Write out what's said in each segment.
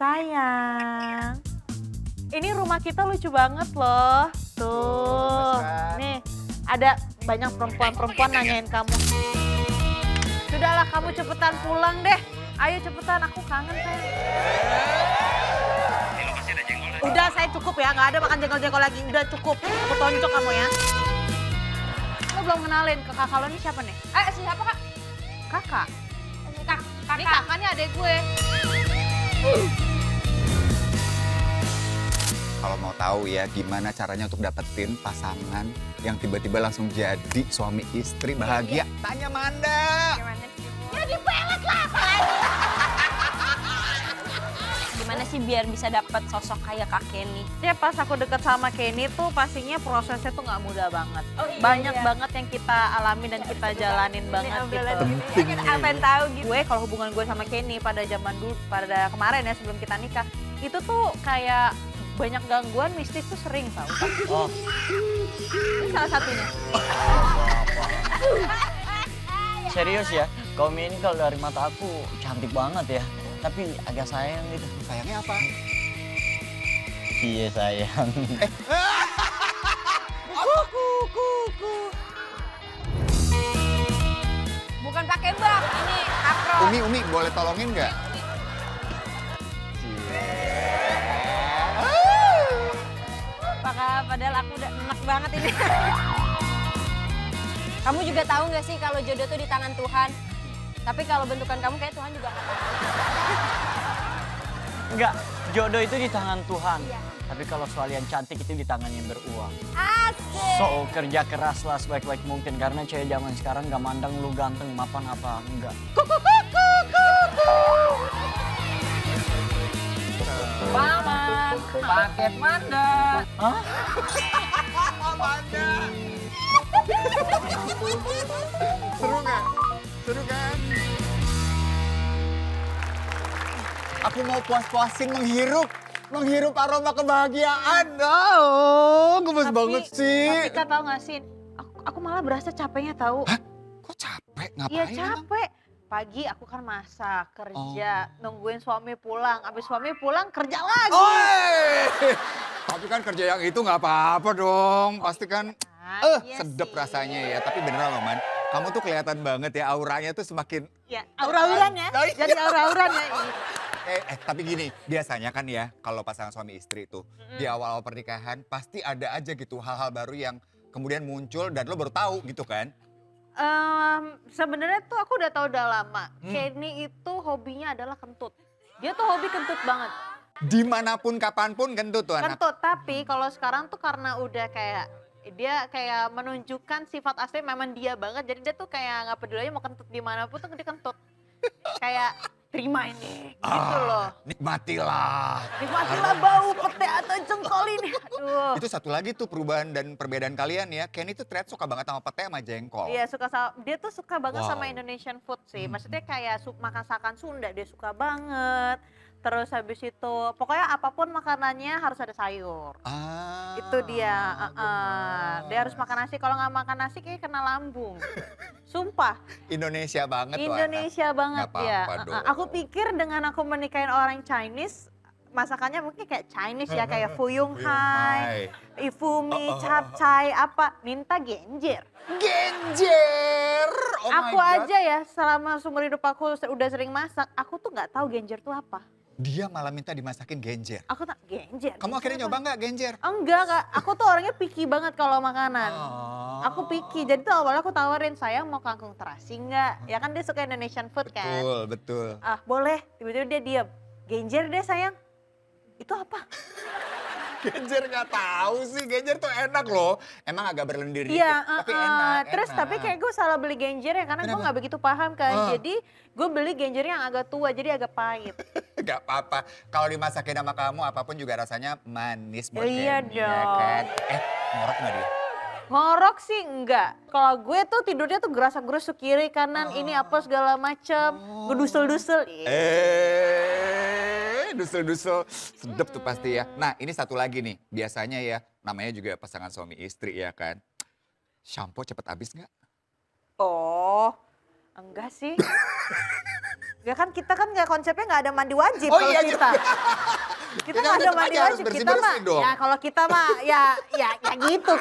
Sayang, ini rumah kita lucu banget loh. Tuh, nih ada banyak perempuan-perempuan nanyain kamu. Sudahlah kamu cepetan pulang deh. Ayo cepetan, aku kangen sayang. Udah saya cukup ya, nggak ada makan jengkol-jengkol lagi. Udah cukup, aku tonjok kamu ya. Lo belum kenalin ke kakak lo ini siapa nih? Siapa kak? Kakak. Kakak. Ini kakaknya adek gue. Kalau mau tahu ya gimana caranya untuk dapetin pasangan yang tiba-tiba langsung jadi suami istri bahagia, tanya Manda. Gimana sih? Ya dipelet lah apalagi. Gimana sih biar bisa dapet sosok kayak Kak Kenny? Ya pas aku deket sama Kenny tuh pastinya prosesnya tuh nggak mudah banget. Oh, iya, Banyak iya. banget yang kita alami dan kita jalanin banget gitu. Penting Apa yang tahu gitu? Gue kalau hubungan gue sama Kenny pada zaman dulu, pada kemarin ya sebelum kita nikah, itu tuh kayak banyak gangguan mistis tuh sering tau. Oh, Ini salah satunya. serius ya? Kaum ini kalau dari mata aku cantik banget ya. Tapi agak sayang gitu. Sayangnya apa? Iya sayang. Bukan pakai bak, ini apron. Umi boleh tolongin nggak? Padahal aku udah enak banget ini. Kamu juga tahu nggak sih kalau jodoh tuh di tangan Tuhan? Tapi kalau bentukan kamu kayak Tuhan juga nggak tahu. Enggak, jodoh itu di tangan Tuhan. Iya. Tapi kalau soal yang cantik itu di tangan yang beruang. Asik. So, kerja keras lah sebaik-baik mungkin. Karena cewek zaman sekarang gak mandang lu ganteng, mapan apa. Enggak. Mama, paket Manda. Hah? Manda. Seru nggak? Seru kan? Aku mau puas-puasin menghirup aroma kebahagiaan. Oh, gemes banget sih. Tapi Kak tau gak sih, aku malah berasa capeknya tahu. Hah? Kok capek? Ngapain? Iya emang? capek. Pagi aku kan masak, kerja, nungguin suami pulang. Abis suami pulang kerja lagi. Oi! Tapi kan kerja yang itu nggak apa-apa dong. Pasti kan Iya sedep sih. rasanya ya. Tapi beneran loh Man, kamu tuh kelihatan banget ya auranya tuh semakin... Ya, aura-auran ya. Oh, iya. Jadi aura-auran ya. Tapi gini, biasanya kan ya kalau pasangan suami istri itu di awal-awal pernikahan pasti ada aja gitu hal-hal baru yang kemudian muncul dan lo baru tahu gitu kan. Sebenarnya tuh aku udah tahu udah lama. Kenny itu hobinya adalah kentut. Dia tuh hobi kentut banget. Dimanapun kapanpun kentut tuh anak. Kentut, tapi kalau sekarang tuh karena udah kayak dia kayak menunjukkan sifat asli memang dia banget. Jadi dia tuh kayak nggak peduli aja mau kentut dimanapun tuh dia kentut. Kayak terima ini gitu loh. Nikmatilah. Nikmatilah bau pete atau jengkol ini. Aduh. Itu satu lagi tuh perubahan dan perbedaan kalian ya. Kenny tuh ternyata suka banget sama pete sama jengkol. Iya suka sama, dia tuh suka banget Wow. sama Indonesian food sih. Maksudnya kayak makan masakan Sunda dia suka banget. Terus habis itu pokoknya apapun makanannya harus ada sayur. Ah, Itu dia. gemes. Dia harus makan nasi. Kalau nggak makan nasi kayak kena lambung. Sumpah. Indonesia banget tuh anak. Indonesia banget Nggak ya. apa-apa dong. Aku pikir dengan aku menikahin orang Chinese, masakannya mungkin kayak Chinese ya, kayak fuyung hai, ifumi, capcay, apa, minta genjer. Genjer. Oh my Aku God. aja ya, selama seumur hidup aku udah sering masak, aku tuh nggak tahu genjer tuh apa. Dia malah minta dimasakin genjer. Aku tak genjer. Kamu genjer akhirnya apa? nyoba nggak genjer? Enggak kak, aku tuh orangnya picky banget kalau makanan. Oh. Aku picky, jadi tuh awalnya aku tawarin, sayang mau kangkung terasi nggak? Ya kan dia suka Indonesian food kan. Betul, betul. Ah boleh, tiba-tiba dia diam. Genjer deh sayang. Itu apa? Genjer nggak tahu sih, genjer tuh enak loh. Emang agak berlendir dikit, Iya, tapi enak. terus enak. tapi kayak gue salah beli genjer ya karena gue Kenapa? nggak begitu paham kan. Oh. Jadi gue beli genjer yang agak tua, jadi agak pahit. Gak apa-apa. Kalau dimasakin sama kamu, apapun juga rasanya manis buat Iya Kenny, ya dong. kan? Ngorok nggak dia? Ngorok sih enggak. Kalau gue tuh tidurnya tuh gerasak-gerusuk kiri kanan ini apa segala macem. Gue dusel-dusel. Dusel-dusel. Sedep tuh pasti ya. Nah ini satu lagi nih, biasanya ya namanya juga pasangan suami istri ya kan. Shampoo cepet habis nggak? Oh, enggak sih. Ya kan kita kan nggak konsepnya nggak ada mandi wajib Oh kalau iya kita. Kita nggak ada tetep mandi aja harus wajib. Kita bersih-bersih mah dong. ya kalau kita mah ya gitu.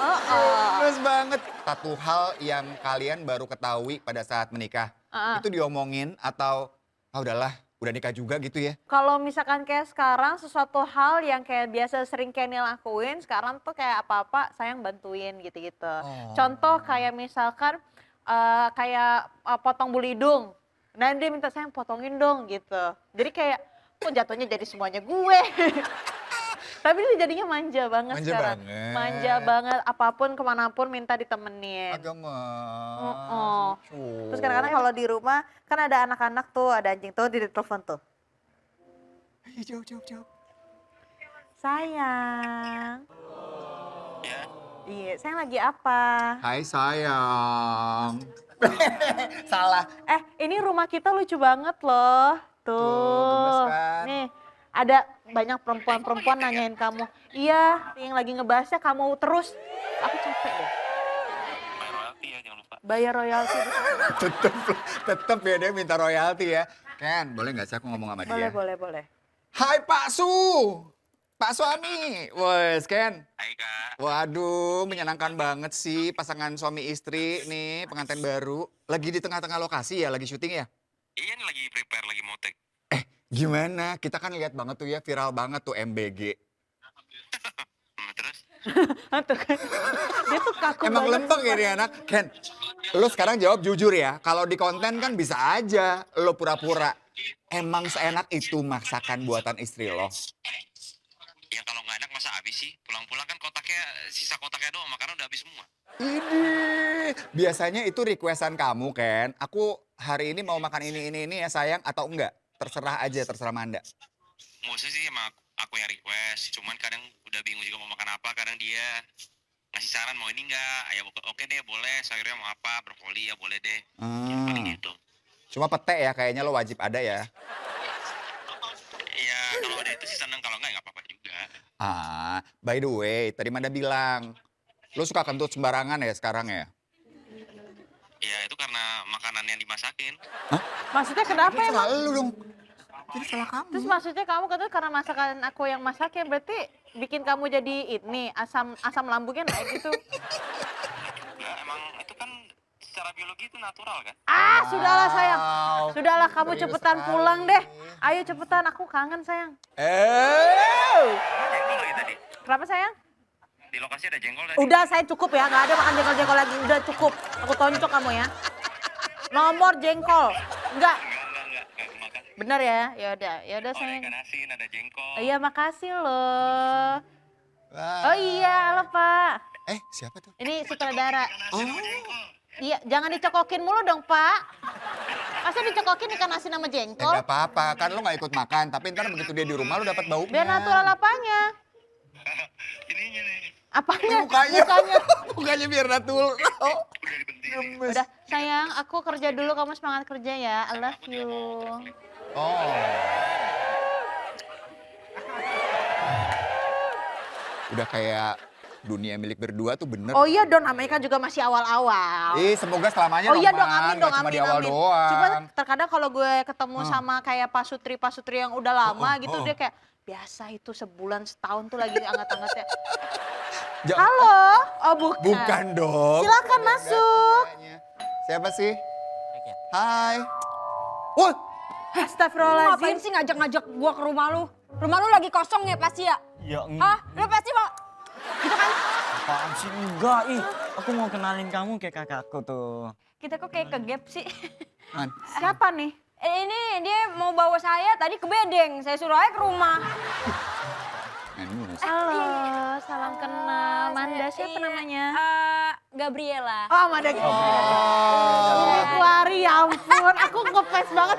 Terus banget. Satu hal yang kalian baru ketahui pada saat menikah. Itu diomongin atau udahlah udah nikah juga gitu ya? Kalau misalkan kayak sekarang sesuatu hal yang kayak biasa sering Kenny lakuin, sekarang tuh kayak apa-apa sayang bantuin gitu-gitu. Contoh kayak misalkan potong bulu hidung. Nah dia minta sayang potongin dong gitu. Jadi kayak kok jatuhnya jadi semuanya gue. Tapi dia jadinya manja banget Manja sekarang. banget. Manja banget, apapun kemanapun minta ditemenin. Agama. Terus kadang-kadang kalau di rumah kan ada anak-anak tuh, ada anjing tuh di telepon tuh. Ayo jawab. Sayang. Iya, sayang lagi apa? Hai sayang. Salah. Ini rumah kita lucu banget loh. gemes Tuh. kan? Nih, ada banyak perempuan-perempuan nanyain kamu. Iya, yang lagi ngebahasnya kamu terus. Aku capek deh. Bayar royalti ya, jangan lupa. Bayar royalti. Tetep ya dia minta royalti ya. Ken, boleh nggak sih aku ngomong sama dia? Boleh. Hai Pak Su. Pak suami. Wes Ken. Hai Kak. Waduh, menyenangkan banget sih pasangan suami istri nih, pengantin baru. Lagi di tengah-tengah lokasi ya, lagi syuting ya? Iya nih lagi prepare, lagi mau take. Gimana? Kita kan lihat banget tuh ya, viral banget tuh MBG. Terus? Tuh kan. Dia tuh kaku Emang banget. lempeng ya dia anak. Ken, lu sekarang jawab jujur ya. Kalau di konten kan bisa aja lo pura-pura. Emang seenak itu masakan buatan istri lo? Ya kalau nggak enak masa habis sih? Pulang-pulang kan kotaknya, sisa kotaknya doang, makanan udah habis semua. Ini biasanya itu requestan kamu Ken. Aku hari ini mau makan ini ya sayang atau enggak? Terserah aja, terserah Manda. Mostly sih emang aku yang request, cuman kadang udah bingung juga mau makan apa, kadang dia ngasih saran mau ini enggak, ya oke deh boleh, sayurnya mau apa, brokoli ya boleh deh, paling gitu. Cuma pete ya kayaknya lo wajib ada ya. Ya kalau ada itu sih seneng, kalau enggak apa-apa juga. By the way, tadi Manda bilang, lo suka kentut sembarangan ya sekarang ya? Ya itu karena makanan yang dimasakin. Maksudnya kenapa Ini emang? salah lu dong. Jadi salah kamu. Terus maksudnya kamu katanya karena masakan aku yang masak ya berarti bikin kamu jadi ini asam lambungnya naik gitu. Enggak, emang itu kan secara biologi itu natural kan? Sudahlah sayang. Sudahlah kamu Serius cepetan sekali. pulang deh. Ayo cepetan, aku kangen sayang. Jengkol lagi tadi. Kenapa sayang? Di lokasi ada jengkol tadi. Udah saya cukup ya, nggak ada makan jengkol-jengkol lagi. Udah cukup, aku tonjok kamu ya. Nomor jengkol. Enggak, Enggak makan. bener ya? Ya udah Oh, ada sayang. ikan asin, ada jengkol. Iya makasih loh. Wah. Oh iya, halo Pak. Siapa tuh? Ini sutradara. Ikan asin sama jengkol. Iya, jangan dicokokin mulu dong Pak. Masa dicokokin ikan asin sama Ya jengkol? gak apa-apa, kan lo gak ikut makan. Tapi ntar begitu dia di rumah lo dapat baunya. Biar natural apanya? Ininya nih. Apanya? Mukanya. Mukanya biar natural. Udah dibenting. Gemes. Udah, sayang, aku kerja dulu, kamu semangat kerja ya. I love you. Oh. Udah kayak dunia milik berdua tuh bener. Oh iya dong, namanya kan juga masih awal-awal. Semoga selamanya Oh iya Man. dong, amin dong, Nggak cuma amin, di awal amin. doang. Cuma terkadang kalau gue ketemu sama kayak Pak Sutri yang udah lama gitu, dia kayak biasa itu sebulan setahun tuh lagi angkat-angkatnya. Halo? Oh bukan. Bukan dong. Silakan masuk. Kayaknya. Siapa sih? Hai. Wah, Ngapain Astagfirullahaladzim. sih ngajak-ngajak gua ke rumah lu? Rumah lu lagi kosong ya pasti ya? Ya Hah? Lu pasti mau gitu kan? apaan sih? Enggak, aku mau kenalin kamu kayak kakakku tuh. Kita kok kayak ke gap sih? Man. Siapa nih? Ini dia mau bawa saya tadi ke bedeng, saya suruh aja ke rumah. Halo, salam kenal. Manda siapa Iya, namanya? Gabriela. Oh, Manda. Ini Kuari, ya ampun. Aku ngefans banget.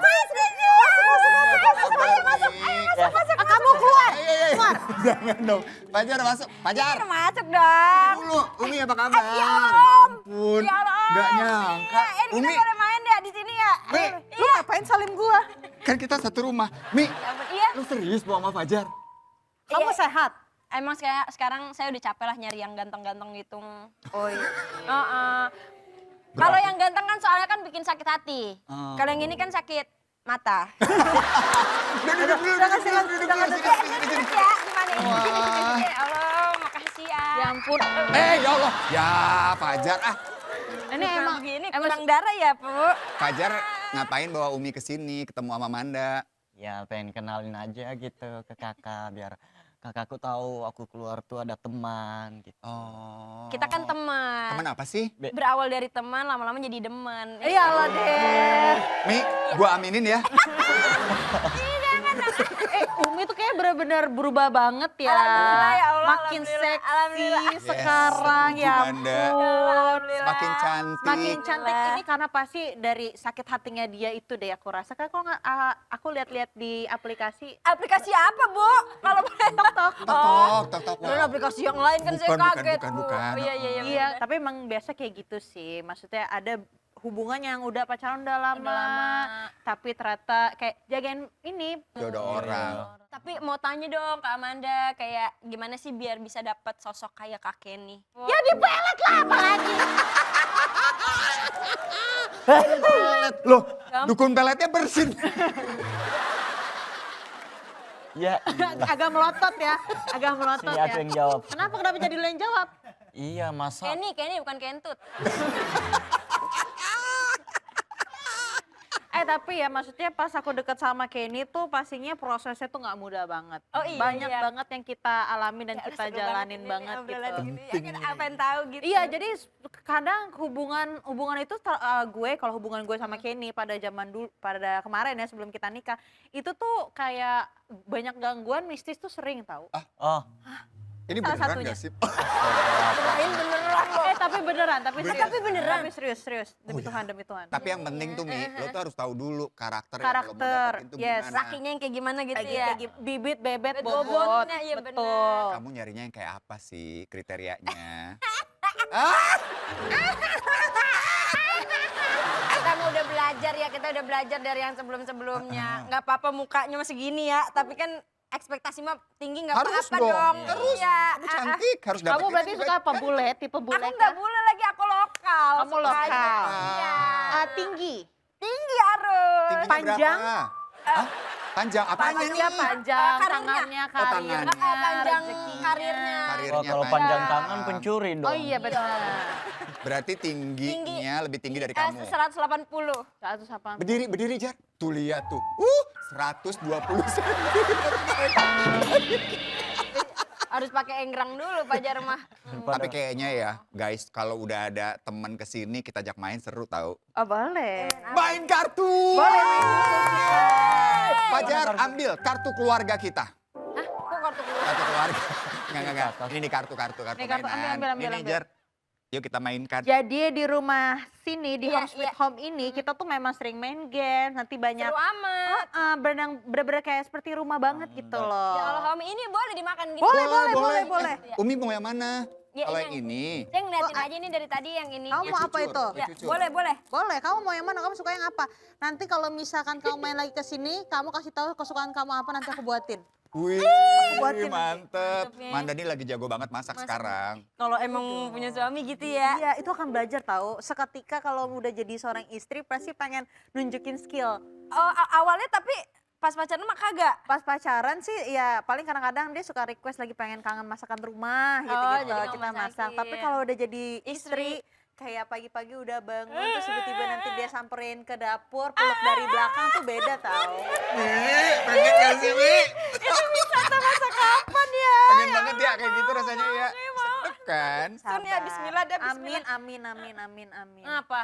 Kamu keluar. Keluar. Jangan dong. Pajar masuk. Pajar. Masuk dong. Dulu. Umi apa kabar? Ya Allah. Ampun. Ya Allah. Gak nyangka. Iya, ini Umi. kita boleh main deh di sini ya. Mi. Lu ngapain salim gua? Kan kita satu rumah. Mi. Iya. Lu serius mau sama Fajar? Kamu Iya. sehat? Emang sekarang saya udah capek lah nyari yang ganteng-ganteng gitu. Oh iya. Kalau yang ganteng kan soalnya kan bikin sakit hati. Oh. Kalau yang ini kan sakit Mata. Udah kasih Ya, gimana ini? Wah. Ya Allah, makasih ya. Ya ampun. Ya Allah. Ya Fajar Ini emang begini kurang darah ya, Bu. Fajar ngapain bawa Umi ke sini ketemu sama Manda? Ya pengen kenalin aja gitu ke kakak biar kakakku tahu aku keluar tuh ada teman gitu. Oh. Kita kan teman. Teman apa sih? Berawal dari teman, lama-lama jadi demen. iyalah deh. Mi, gua aminin ya. Umi tuh kayak bener-bener berubah banget ya. Alhamdulillah ya Allah, Makin alhamdulillah, seksi alhamdulillah. sekarang Yes, ya Bunda. ampun. Semakin cantik. Makin cantik ini karena pasti dari sakit hatinya dia itu deh aku rasa. Kan kalau nggak aku lihat-lihat di aplikasi Aplikasi apa, Bu? Kalau boleh TikTok. Tok. Dan aplikasi yang lain kan saya Bukan, kaget, bukan, Bu. bukan. Oh, iya. Iya, tapi emang biasa kayak gitu sih. Maksudnya ada hubungan yang udah pacaran udah lama, tapi ternyata kayak jagain ini. Jodoh orang. Tapi mau tanya dong ke Amanda, kayak gimana sih biar bisa dapat sosok kayak Kak Kenny? Ya dipelet lah apalagi. Loh, dukun peletnya bersin. Ya, Agak melotot ya, agak melotot sini aku ya. yang jawab. Kenapa jadi lo yang jawab? Iya masa. Kenny bukan Kentut. Tapi ya maksudnya pas aku deket sama Kenny tuh pastinya prosesnya tuh nggak mudah banget. Oh iya, Banyak iya. banget yang kita alami dan Ya, kita seru jalanin ini banget obrolan gitu. gini. Ya, kita apa yang tahu gitu. Iya, jadi kadang hubungan itu gue kalau hubungan gue sama Kenny pada zaman dulu pada kemarin ya sebelum kita nikah, itu tuh kayak banyak gangguan mistis tuh sering tahu. Oh, Ini Salah beneran satunya. gak sih? Kirain beneran loh. Tapi beneran, tapi serius. Tapi beneran. Tapi serius. Demi Tuhan, demi Tuhan. Tapi yang penting tuh Mi, lo tuh harus tahu dulu karakter yang lo mau Karakter, dapetin tuh yes. gimana. Lakinya yang kayak gimana gitu Kayak ya. gitu, bibit, bebet, Bebet, bobot. bobotnya, iya bener. Betul. Kamu nyarinya yang kayak apa sih kriterianya? Kita udah belajar dari yang sebelum-sebelumnya. Nggak apa-apa mukanya masih gini ya, tapi kan ekspektasi mah tinggi nggak Harus apa-apa dong, dong. harus. Iya. Kamu cantik, harus dapetin. Kamu berarti yang suka apa? Bule, tipe bule Aku nggak kah? boleh lagi, aku lokal. Kamu suka lokal. aja. Iya. Tinggi. Tinggi harus. Tingginya panjang? berapa? Hah? Panjang apanya nih? Panjang, Karirnya. tangannya, tangan. karirnya, Panjang rezekinya. karirnya. Karirnya wah, kalau panjang tangan pencuri dong. Oh iya benar. Berarti tingginya lebih tinggi dari kamu. 180. 180. Berdiri Jar. Tuh lihat tuh. 120 cm. Harus pakai enggrang dulu Pak Jarmah. Tapi kayaknya ya, guys, kalau udah ada temen kesini kita ajak main seru tahu. Oh boleh. Main kartu. Boleh main kartu. Fajar, ambil kartu keluarga kita. Hah? Kok kartu keluar? Kartu keluarga. Enggak. Ini kartu Nih, kartu, mainan. ambil. Ini Jar. Yuk kita mainkan. Jadi di rumah sini, di Iya, Home Sweet iya. Home ini, kita tuh memang sering main game, nanti banyak Seru amat. bener-bener kayak seperti rumah banget gitu loh. Ya Allah, Homie ini boleh dimakan gitu. Boleh. Umi mau yang mana? Ya, Kalau ini yang ini. Saya ngeliatin aja ini dari tadi yang ini. Kamu Ya, mau apa cucur. itu? Ya, Ya, cucur. boleh. Boleh, kamu mau yang mana? Kamu suka yang apa? Nanti kalau misalkan kamu main lagi ke sini, kamu kasih tahu kesukaan kamu apa, nanti aku buatin. Wih, buatin. mantep. Mantepnya. Manda ini lagi jago banget masak sekarang. Kalau emang punya suami gitu ya. Iya, itu akan belajar tahu. Seketika kalau udah jadi seorang istri, pasti pengen nunjukin skill. Oh, awalnya tapi pas pacaran mah kagak. Pas pacaran sih ya paling kadang-kadang dia suka request lagi pengen kangen masakan rumah gitu-gitu. jadi kamu Kita masak. masakin. Tapi kalau udah jadi Istri. istri, kayak pagi-pagi udah bangun terus tiba-tiba nanti dia samperin ke dapur, peluk dari belakang tuh beda tau. Pengen gak sih, Mi? Kapan ya? Pengen banget ya kayak gitu rasanya ya. Sedep kan? Sun ya, bismillah dah, Amin, bismillah. amin. Apa?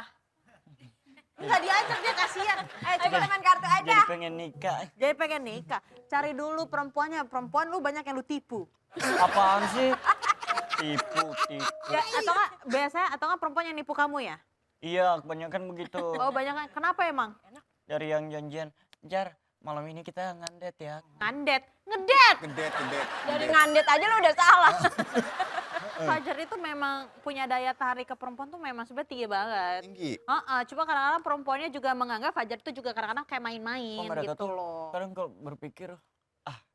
Enggak diajak dia kasihan. Kita main kartu aja. Jadi pengen nikah. Jadi pengen nikah. Cari dulu perempuannya. Perempuan lu banyak yang lu tipu. Apaan sih? Tipu. Ya, atau nggak perempuan yang nipu kamu ya? Iya, kebanyakan begitu. Oh banyak kan. Kenapa emang? Dari yang janjian, Jar, malam ini kita ngandet ya. Ngandet. Ngedet. Gedet. Dari ngandet aja lo udah salah. Fajar itu memang punya daya tarik ke perempuan tuh memang sebenarnya tinggi banget. Tinggi. Cuma kadang-kadang perempuannya juga menganggap Fajar itu juga kadang-kadang kayak main-main Oh, mereka gitu tuh loh. kadang kalau berpikir,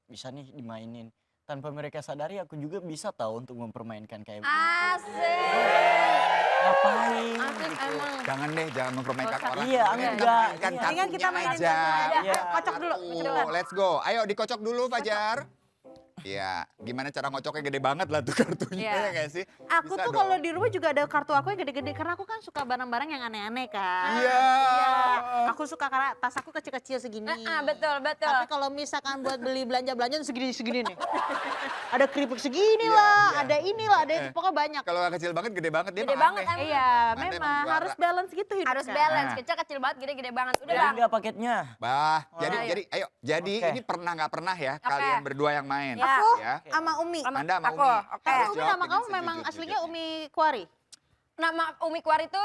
bisa nih dimainin. Tanpa mereka sadari aku juga bisa tahu untuk mempermainkan kayak begitu. Asik. ngapain Asik gitu. emang. Jangan deh, jangan mempermainkan Nggak usah. orang. Iya, Mendingan kita enggak. mainkan Iya. Mendingan kita kartunya mainin aja. satu aja. Iya. Kocok dulu, Satu. cepetan. Let's go. Ayo dikocok dulu Fajar. Iya, gimana cara ngocoknya gede banget lah tuh kartunya Iya. ya nggak sih? Aku Bisa tuh dong. kalau di rumah juga ada kartu aku yang gede-gede karena aku kan suka barang-barang yang aneh-aneh kan. Iya. Aku suka karena tas aku kecil-kecil segini. Betul, betul. Tapi kalau misalkan buat beli belanja-belanja segini-segini nih. Ada keripik segini lah, iya. ada inilah, ada itu pokoknya banyak. Kalau nggak kecil banget, gede banget dia Gede mah banget aneh. emang. Iya, Anda memang emang juara. harus balance gitu hidup Harus kan. balance, Nah. kecil banget, gede banget. Udah Jadi bang. enggak paketnya? Bah, Oh, jadi ayo. Jadi Oke. ini pernah nggak pernah ya Oke. kalian berdua yang main? Ya. Aku Ya. sama Umi. Anda sama Aku, Umi. oke. Tapi Harus Umi jawab nama dengan kamu memang sejujur-jujurnya. aslinya Umi Kuari? Nama Umi Kuari itu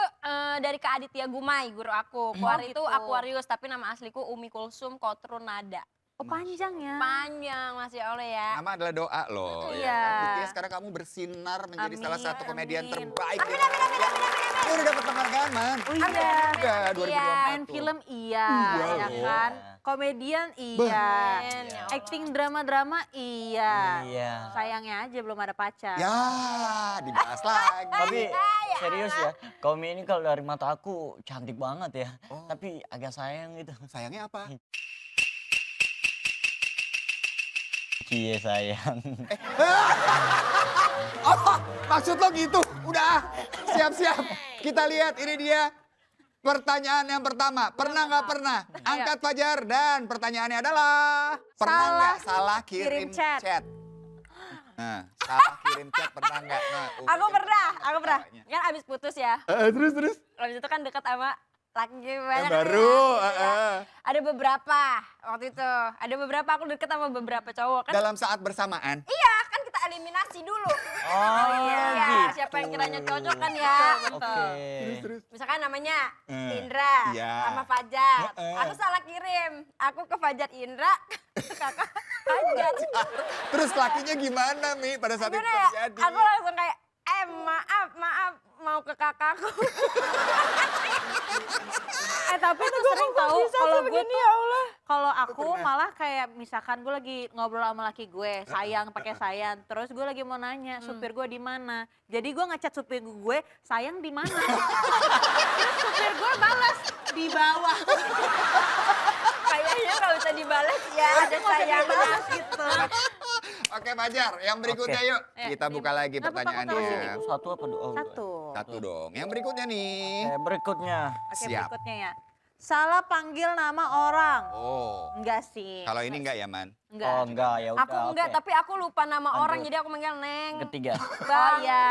dari Kak Aditya Gumai, guru aku. Kuari itu gitu. Aquarius, tapi nama asliku Umi Kulsum Kotrunada. Oh panjang ya. Panjang, Masya Allah ya. Nama adalah doa loh. Iya. Ya kan? Buktinya sekarang kamu bersinar menjadi salah Amin, satu komedian amin. terbaik. Amin. Udah dapat penghargaan, Man. Oh iya. Juga 2024 Main tuh. film iya, Iya ya loh. kan. Komedian iya. Amin, ya Allah. Acting drama-drama iya. Iya. Sayangnya aja belum ada pacar. Ya, dibahas lagi. Tapi serius ya, kaum ini kalau dari mata aku cantik banget ya. Oh. Tapi agak sayang gitu. Sayangnya apa? Cie sayang. Oh, maksud lo gitu? Udah, siap-siap. Kita lihat, ini dia. Pertanyaan yang pertama, pernah nggak pernah? Angkat Fajar dan pertanyaannya adalah pernah nggak salah kirim kirim chat? Nah, salah kirim chat pernah nggak? Nah, Aku pernah. Kan abis putus ya. Terus. Abis itu kan deket sama laki Yang banyak. baru. Ada beberapa waktu itu. Ada beberapa aku deket sama beberapa cowok kan. Dalam saat bersamaan. Iya, kan kita eliminasi dulu. Oh, Iya, gitu. siapa yang kiranya cocok kan ya. Oke. Terus. Misalkan namanya Eh, Indra iya. sama Fajar. Heeh. Aku salah kirim. Aku ke Fajar Indra, ke kakak Fajar. Terus lakinya gimana, Mi, pada saat itu Gimana ya? terjadi? Aku langsung kayak, maaf, mau ke kakakku. Tapi itu sering tahu kalau gue tuh kalau aku pernah. malah kayak misalkan gue lagi ngobrol sama laki gue sayang pakai sayang terus gue lagi mau nanya supir gue di mana jadi gue ngechat supir gue sayang di mana terus supir gue balas di bawah Kayaknya nggak usah dibalas ya, ada sayangnya. gitu. Oke, Fajar, yang berikutnya Oke. yuk. Ya, Kita ini. buka lagi Nggak apa-apa, aku taruh pertanyaannya. sini. Satu apa dua? Oh, Satu. Satu dong. Yang berikutnya nih. Berikutnya. Oke Siap. berikutnya ya. Salah panggil nama orang. Oh. Enggak sih. Kalau ini enggak ya, Man? Enggak. Oh enggak ya udah. Aku enggak, oke. tapi aku lupa nama Lanjut. orang, jadi aku manggil Neng. Ketiga. Bang, iya.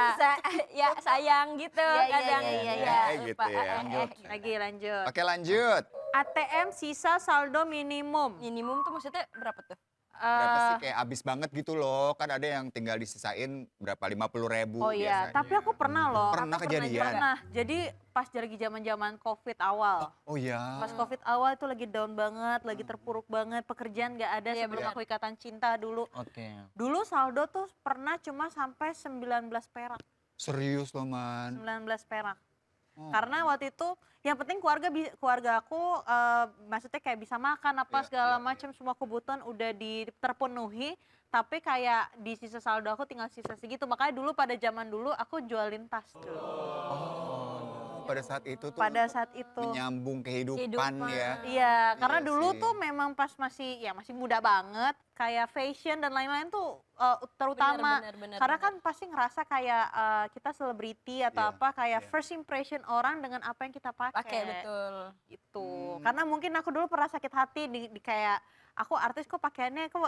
ya sayang gitu Iya, iya, kadang. iya, iya. Gitu lupa. ya. Lanjut. Lagi lanjut. Oke, lanjut. ATM sisa saldo minimum. Minimum tuh maksudnya berapa tuh? Berapa sih kayak abis banget gitu loh. Kan ada yang tinggal disisain berapa 50.000 Oh iya, biasanya. tapi aku pernah loh. Pernah Aku kejadian? Pernah. Jadi pas lagi zaman-zaman Covid awal. Oh iya. Pas Covid awal itu lagi down banget, lagi terpuruk banget, pekerjaan gak ada Iya, sebelum benar. aku ikatan cinta dulu. Oke. Dulu saldo tuh pernah cuma sampai 19 perak. Serius loh, Man. 19 perak. Oh. Karena waktu itu yang penting keluarga aku maksudnya kayak bisa makan apa Iya, segala iya, macam semua kebutuhan udah terpenuhi tapi kayak di sisa saldo aku tinggal sisa segitu makanya dulu pada zaman dulu aku jualin tas dulu. Oh, pada saat itu tuh Pada saat itu. menyambung kehidupan Kehidupan. ya. Iya, karena Iya dulu sih. tuh memang pas masih muda banget, kayak fashion dan lain-lain tuh terutama Bener, karena kan pasti ngerasa kayak kita selebriti atau Iya, apa kayak iya. first impression orang dengan apa yang kita pakai. pakai betul. Gitu. Hmm. Karena mungkin aku dulu pernah sakit hati di kayak aku artis kok pakaiannya kok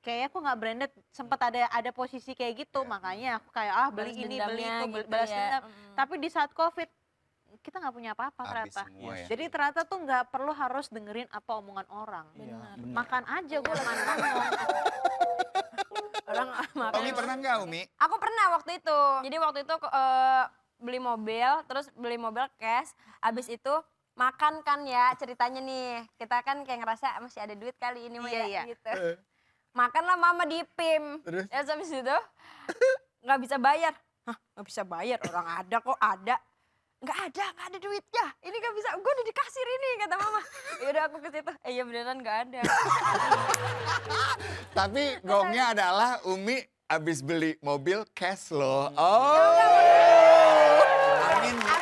kayak aku nggak branded, sempat ada posisi kayak gitu, Iya. makanya aku kayak beli Balas ini beli dendamnya itu gitu balas ya. dendam. Tapi di saat Covid kita nggak punya apa-apa Habis ternyata. semua ya. Jadi ternyata tuh nggak perlu harus dengerin apa omongan orang. Iya, bener. Makan aja gue lagi ngomong. Orang makan. Umi pernah nggak, Umi? Aku pernah waktu itu. Jadi waktu itu beli mobil, terus beli mobil cash. Habis itu makan kan ya ceritanya nih. Kita kan kayak ngerasa masih ada duit kali ini mah Iya, ya iya. gitu. Makanlah mama di PIM. Terus? Ya habis itu nggak bisa bayar. Hah, nggak bisa bayar? Orang ada kok ada. Nggak ada duitnya. Ini nggak bisa, gue udah di kasir ini kata mama. Yaudah aku ke situ, iya beneran nggak ada. Tapi gongnya adalah Umi abis beli mobil cash loh. Oh. Amin, Mi.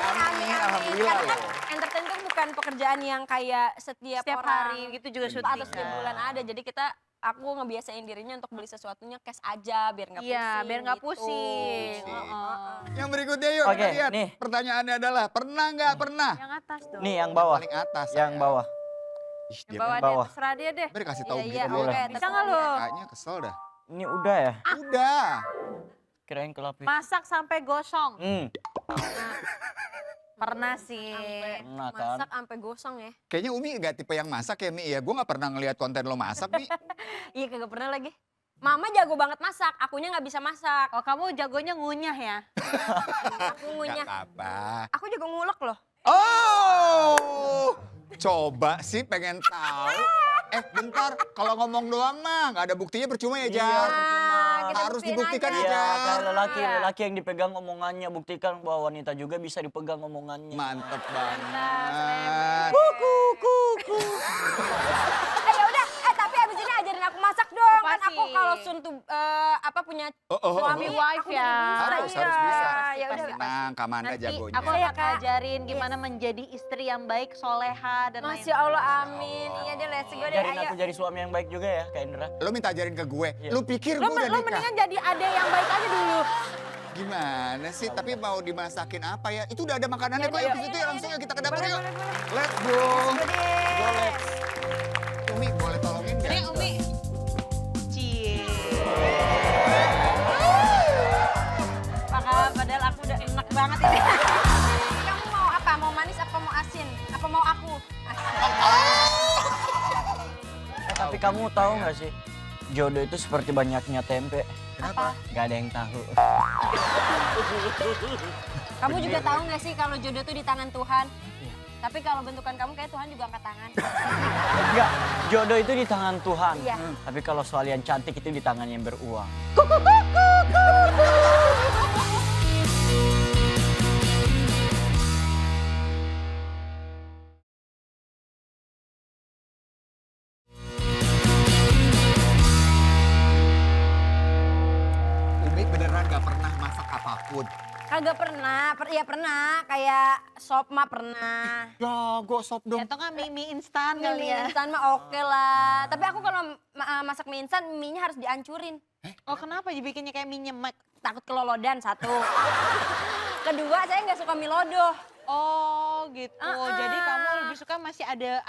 Gila karena kan loh. entertain kan bukan pekerjaan yang kayak setiap Setiap orang hari gitu juga atau syuting. setiap bulan ada. Jadi aku ngebiasain dirinya untuk beli sesuatunya cash aja biar nggak pusing. Iya, biar nggak gitu. pusing. Pusing. Heeh. Yang berikutnya yuk Oke, kita lihat. nih. Pertanyaannya adalah pernah nggak pernah? Yang atas dong. Nih yang bawah. Paling atas. Yang saya. bawah. Ih, Yang dia bawah kan deh, bawah. terserah dia deh. Beri kasih tahu Iya, gitu iya, boleh. oke. Bisa nggak lu? Kayaknya kesel dah. Ini udah ya? Udah. Kirain kelapis. Masak sampai gosong. Pernah sih. Pernah kan? Masak sampai gosong ya. Kayaknya Umi gak tipe yang masak ya Mi ya. Gue gak pernah ngeliat konten lo masak Mi. Iya kagak pernah lagi. Mama jago banget masak, akunya nggak bisa masak. Oh, kamu jagonya ngunyah ya? Aku ngunyah. Gak apa. Aku jago ngulek loh. Oh, coba sih pengen tahu. Bentar, kalau ngomong doang mah nggak ada buktinya percuma ya Jar. Kita Harus buktiin dibuktikan aja. ya Iya, Jar. kan lelaki yang dipegang omongannya, buktikan bahwa wanita juga bisa dipegang omongannya. Mantep banget. Ya udah, tapi abis ini ajarin aku masak dong. Kan Pasti. aku kalau Sun tuh punya suami wife aku ya. jadi Harus iya. bisa. Ya udah. Tenang, Kamanda Nanti jagonya. aku Iya, akan Kak. ajarin gimana menjadi istri yang baik, soleha, dan Masya lain-lain. Allah, amin. Iya deh, let's go deh. Ajarin Ayo. aku jadi suami yang baik juga ya, Kak Indra. Lo minta ajarin ke gue. Iya. Lu pikir Lo, gue udah lo nikah? mendingan jadi ade yang baik aja dulu. Gimana sih? Tapi mau dimasakin apa ya? Itu udah ada makanannya kok. Yaudah, Yuk ke situ ya, langsung yuk kita ke dapur Boleh, yuk. boleh, boleh. Let's go. Go deh. Umi boleh tolongin gak? Ini Umi. Cie. Padahal aku udah enak banget ini. Kamu mau apa? Mau manis apa mau asin? Apa mau aku? Tapi kamu tahu nggak sih, jodoh itu seperti banyaknya tempe. Kenapa? Gak ada yang tahu. Kamu juga tahu nggak sih kalau jodoh tuh di tangan Tuhan? Tapi kalau bentukan kamu kayak Tuhan juga angkat tangan. Enggak, jodoh itu di tangan Tuhan. Iya. Tapi kalau soal yang cantik itu di tangan yang beruang. Umi beneran gak pernah masak apapun. Kagak pernah, ya pernah. Kayak sop mah pernah. Jago sop dong. Atau nggak mie instan kali Mie ya? instan mah oke lah. Tapi aku kalau masak mie instan, mie-nya harus dihancurin. Oh kenapa dibikinnya kayak mie nyemek? Takut kelolodan satu. Kedua, saya nggak suka mie lodoh. Oh gitu. Jadi kamu lebih suka masih ada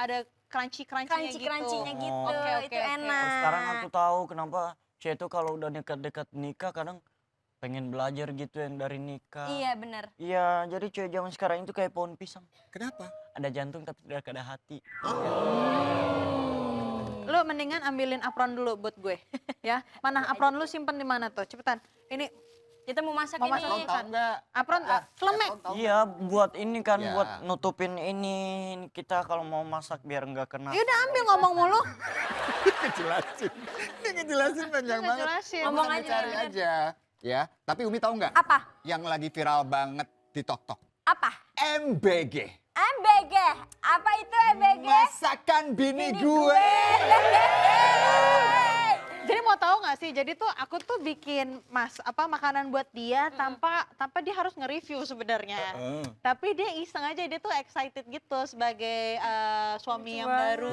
crunchy-crunchy-nya gitu. Crunchy-crunchy-nya gitu. Oke, oke, Itu oke. enak. Sekarang aku tahu kenapa cewek itu kalau udah dekat-dekat nikah kadang pengen belajar gitu yang dari nikah. Iya bener. Iya, jadi cewek zaman sekarang itu kayak pohon pisang. Kenapa? Ada jantung tapi tidak ada hati. Lu mendingan ambilin apron dulu buat gue. Ya, mana apron lu simpen di mana tuh? Cepetan. Ini Kita mau masak Mau ini. masak Tahu nggak? apron celemek. Iya, buat ini kan, Ya. buat nutupin ini kita kalau mau masak biar nggak kena. Ya udah ambil ngomong mulu. Ngejelasin. Ini ngejelasin panjang banget. Ngejelasin. Ngomong Kita aja, cari bener. aja. Ya, tapi Umi tahu nggak? Apa? Yang lagi viral banget di TikTok. Apa? MBG. MBG. Apa itu MBG? Masakan bini gue. Jadi mau tahu nggak sih? Jadi tuh aku tuh bikin makanan buat dia tanpa dia harus nge-review sebenarnya. Tapi dia iseng aja, dia tuh excited gitu sebagai suami yang baru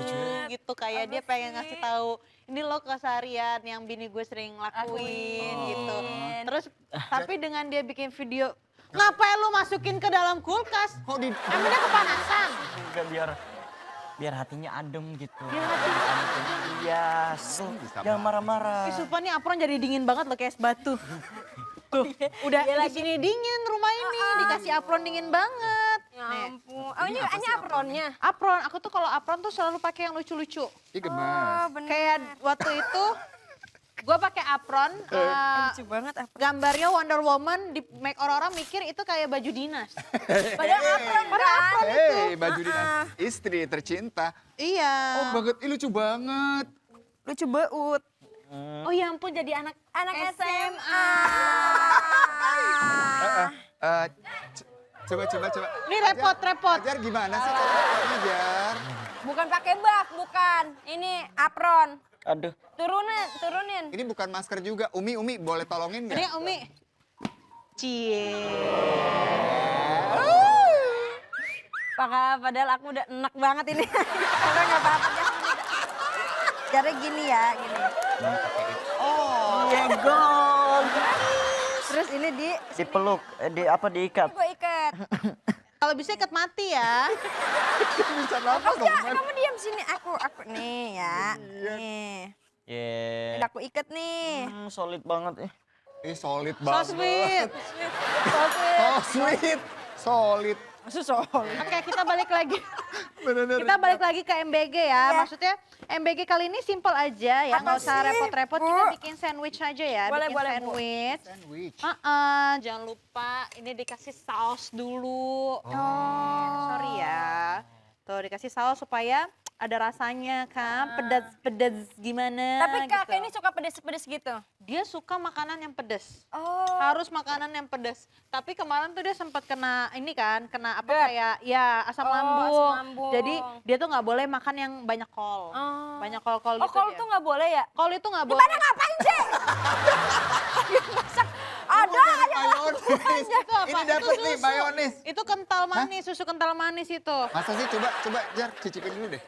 gitu, kayak dia pengen ngasih tahu ini loh keseharian yang bini gue sering lakuin gitu. Terus tapi dengan dia bikin video, ngapain lu masukin ke dalam kulkas? Kok di Emang dia kepanasan? Enggak, biar hatinya adem gitu. Biar hatinya Iya, Bisa jangan marah-marah. Ih, sumpah nih apron jadi dingin banget loh kayak es batu. Tuh, udah di sini dingin rumah ini, dikasih apron dingin banget. Ya Nih, ampun. Oh ini apronnya. apron, aku tuh kalau apron tuh selalu pakai yang lucu-lucu. Ih, Oh gemes. bener. Kayak waktu itu gue pakai apron, Lucu banget apron. gambarnya Wonder Woman, di make orang-orang mikir itu kayak baju dinas. Padahal apron kan. Hei, baju dinas istri tercinta. Iya. Oh banget, ih lucu banget. Lucu beut. Oh ya ampun, jadi anak SMA. Coba. Ini repot. Ajar gimana sih caranya, Jar? Bukan pakai bak, bukan. Ini apron. Aduh, Turunin. Ini bukan masker juga. Umi, boleh tolongin Ini nggak? Umi. Cie. Padahal aku udah enak banget ini. Udah nggak apa-apa deh. Caranya gini ya, gini. Iya, gol. Terus ini Dipeluk, diikat. gue ikat. Kalau bisa ikat mati ya. Bisa nafas dong, Enggak, men. kamu diam sini. Aku nih ya. Nih. Yeah. Udah aku ikat nih. Solid banget ya. Solid So banget. sweet. Sweet. Solid. Oke, kita balik lagi. Bener-bener. Kita balik lagi ke MBG ya. Iya. Maksudnya MBG kali ini simple aja ya, nggak Apa usah sih, repot-repot. Bu? Kita bikin sandwich aja ya. Boleh, bikin boleh, Bu. sandwich. Sandwich. Jangan lupa ini dikasih saus dulu. Sorry ya. Tuh dikasih saus supaya ada rasanya kan, pedas-pedas gimana Tapi kakak gitu. ini suka pedes-pedes gitu. Dia suka makanan yang pedas. Oh. Harus makanan yang pedas. Tapi kemarin tuh dia sempat kena ini kan, kena apa GERD. kayak ya asam Oh, lambung. asam lambung. Jadi dia tuh nggak boleh makan yang banyak kol. Oh. Banyak kol-kol Oh, gitu kol dia. tuh nggak boleh ya? Kol itu nggak boleh. Gimana ngapain sih? Masak ada aja. Mayonis. Itu apa? Ini Itu dapet nih susu. mayonis. Itu kental manis, susu kental manis itu. Masa sih coba Jar cicipin dulu deh.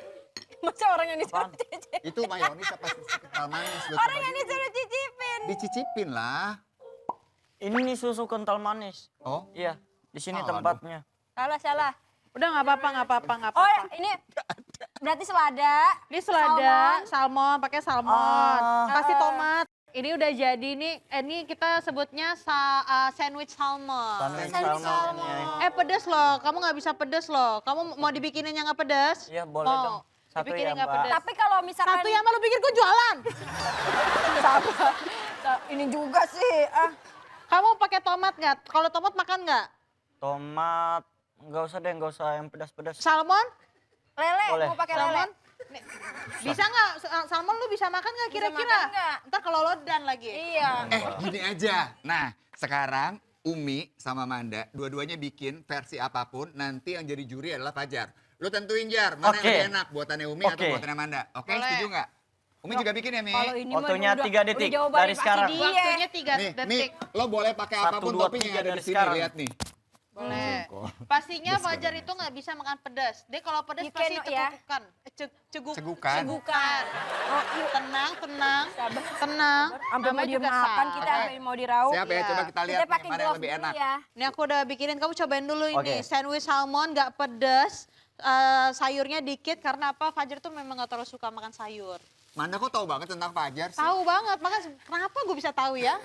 Masa orang yang disuruh cicipin? Itu mayonis apa susu kental manis? Gua Orang coba yang dulu. disuruh cicipin. Dicicipin lah. Ini nih susu kental manis. Oh, Iya, di sini Aduh. tempatnya. Salah. Udah nggak apa-apa, nggak apa-apa, nggak Oh, apa-apa. ini berarti selada. Ini selada, salmon, pakai salmon. Kasih tomat. Ini udah jadi nih, ini kita sebutnya sandwich salmon. Sandwich Sandwich salmon. salmon. Ya. Pedes loh, kamu nggak bisa pedes loh. Kamu mau dibikinin yang nggak pedes? Iya, boleh Mau dong. Satu dibikinin ya, nggak Mbak. pedes. Tapi kalau misalkan Satu yang lu pikir gue jualan. ini juga sih. Kamu pakai tomat nggak? Kalau tomat makan nggak? Tomat, nggak usah deh, nggak usah yang pedas-pedas. Salmon? Lele, Boleh. mau pakai lele. Salmon? Nih, bisa nggak? Salmon lu bisa makan nggak Bisa kira-kira? makan nggak? Ntar kalau lo dan lagi. Iya. gini aja. Nah, sekarang Umi sama Manda, dua-duanya bikin versi apapun, nanti yang jadi juri adalah Fajar. Lu tentuin Jar, mana Oke. yang lebih enak, buatannya Umi atau Oke. buatannya Manda. Oke, Boleh. setuju nggak? Umi juga bikin ya, Mi? Kalau ini mah Waktunya udah- 3 detik, udah jawabannya dari pasti sekarang. dia. Waktunya 3 Nih, Mi, detik. lo boleh pakai 1, apapun 2, topping yang 3 ada di dari sini, sekarang. lihat nih. Boleh. Pastinya Fajar itu nggak bisa makan pedas. Dia kalau pedas You pasti cannot ya. cekukan. Segukan. Cegukan. Oh, yuk. Tenang. Tenang. Sampai mau Namanya juga dimakan sal. kita, sampai mau diraup. Siap ya, Iya. coba kita lihat Kita nih, pakai mana yang glove lebih dulu enak. ya. Ini aku udah bikinin, kamu cobain dulu ini. Oke. Sandwich salmon nggak pedas. Sayurnya dikit karena apa? Fajar tuh memang nggak terlalu suka makan sayur. Manda kok tahu banget tentang Fajar sih? Tahu banget, makanya kenapa gue bisa tahu ya?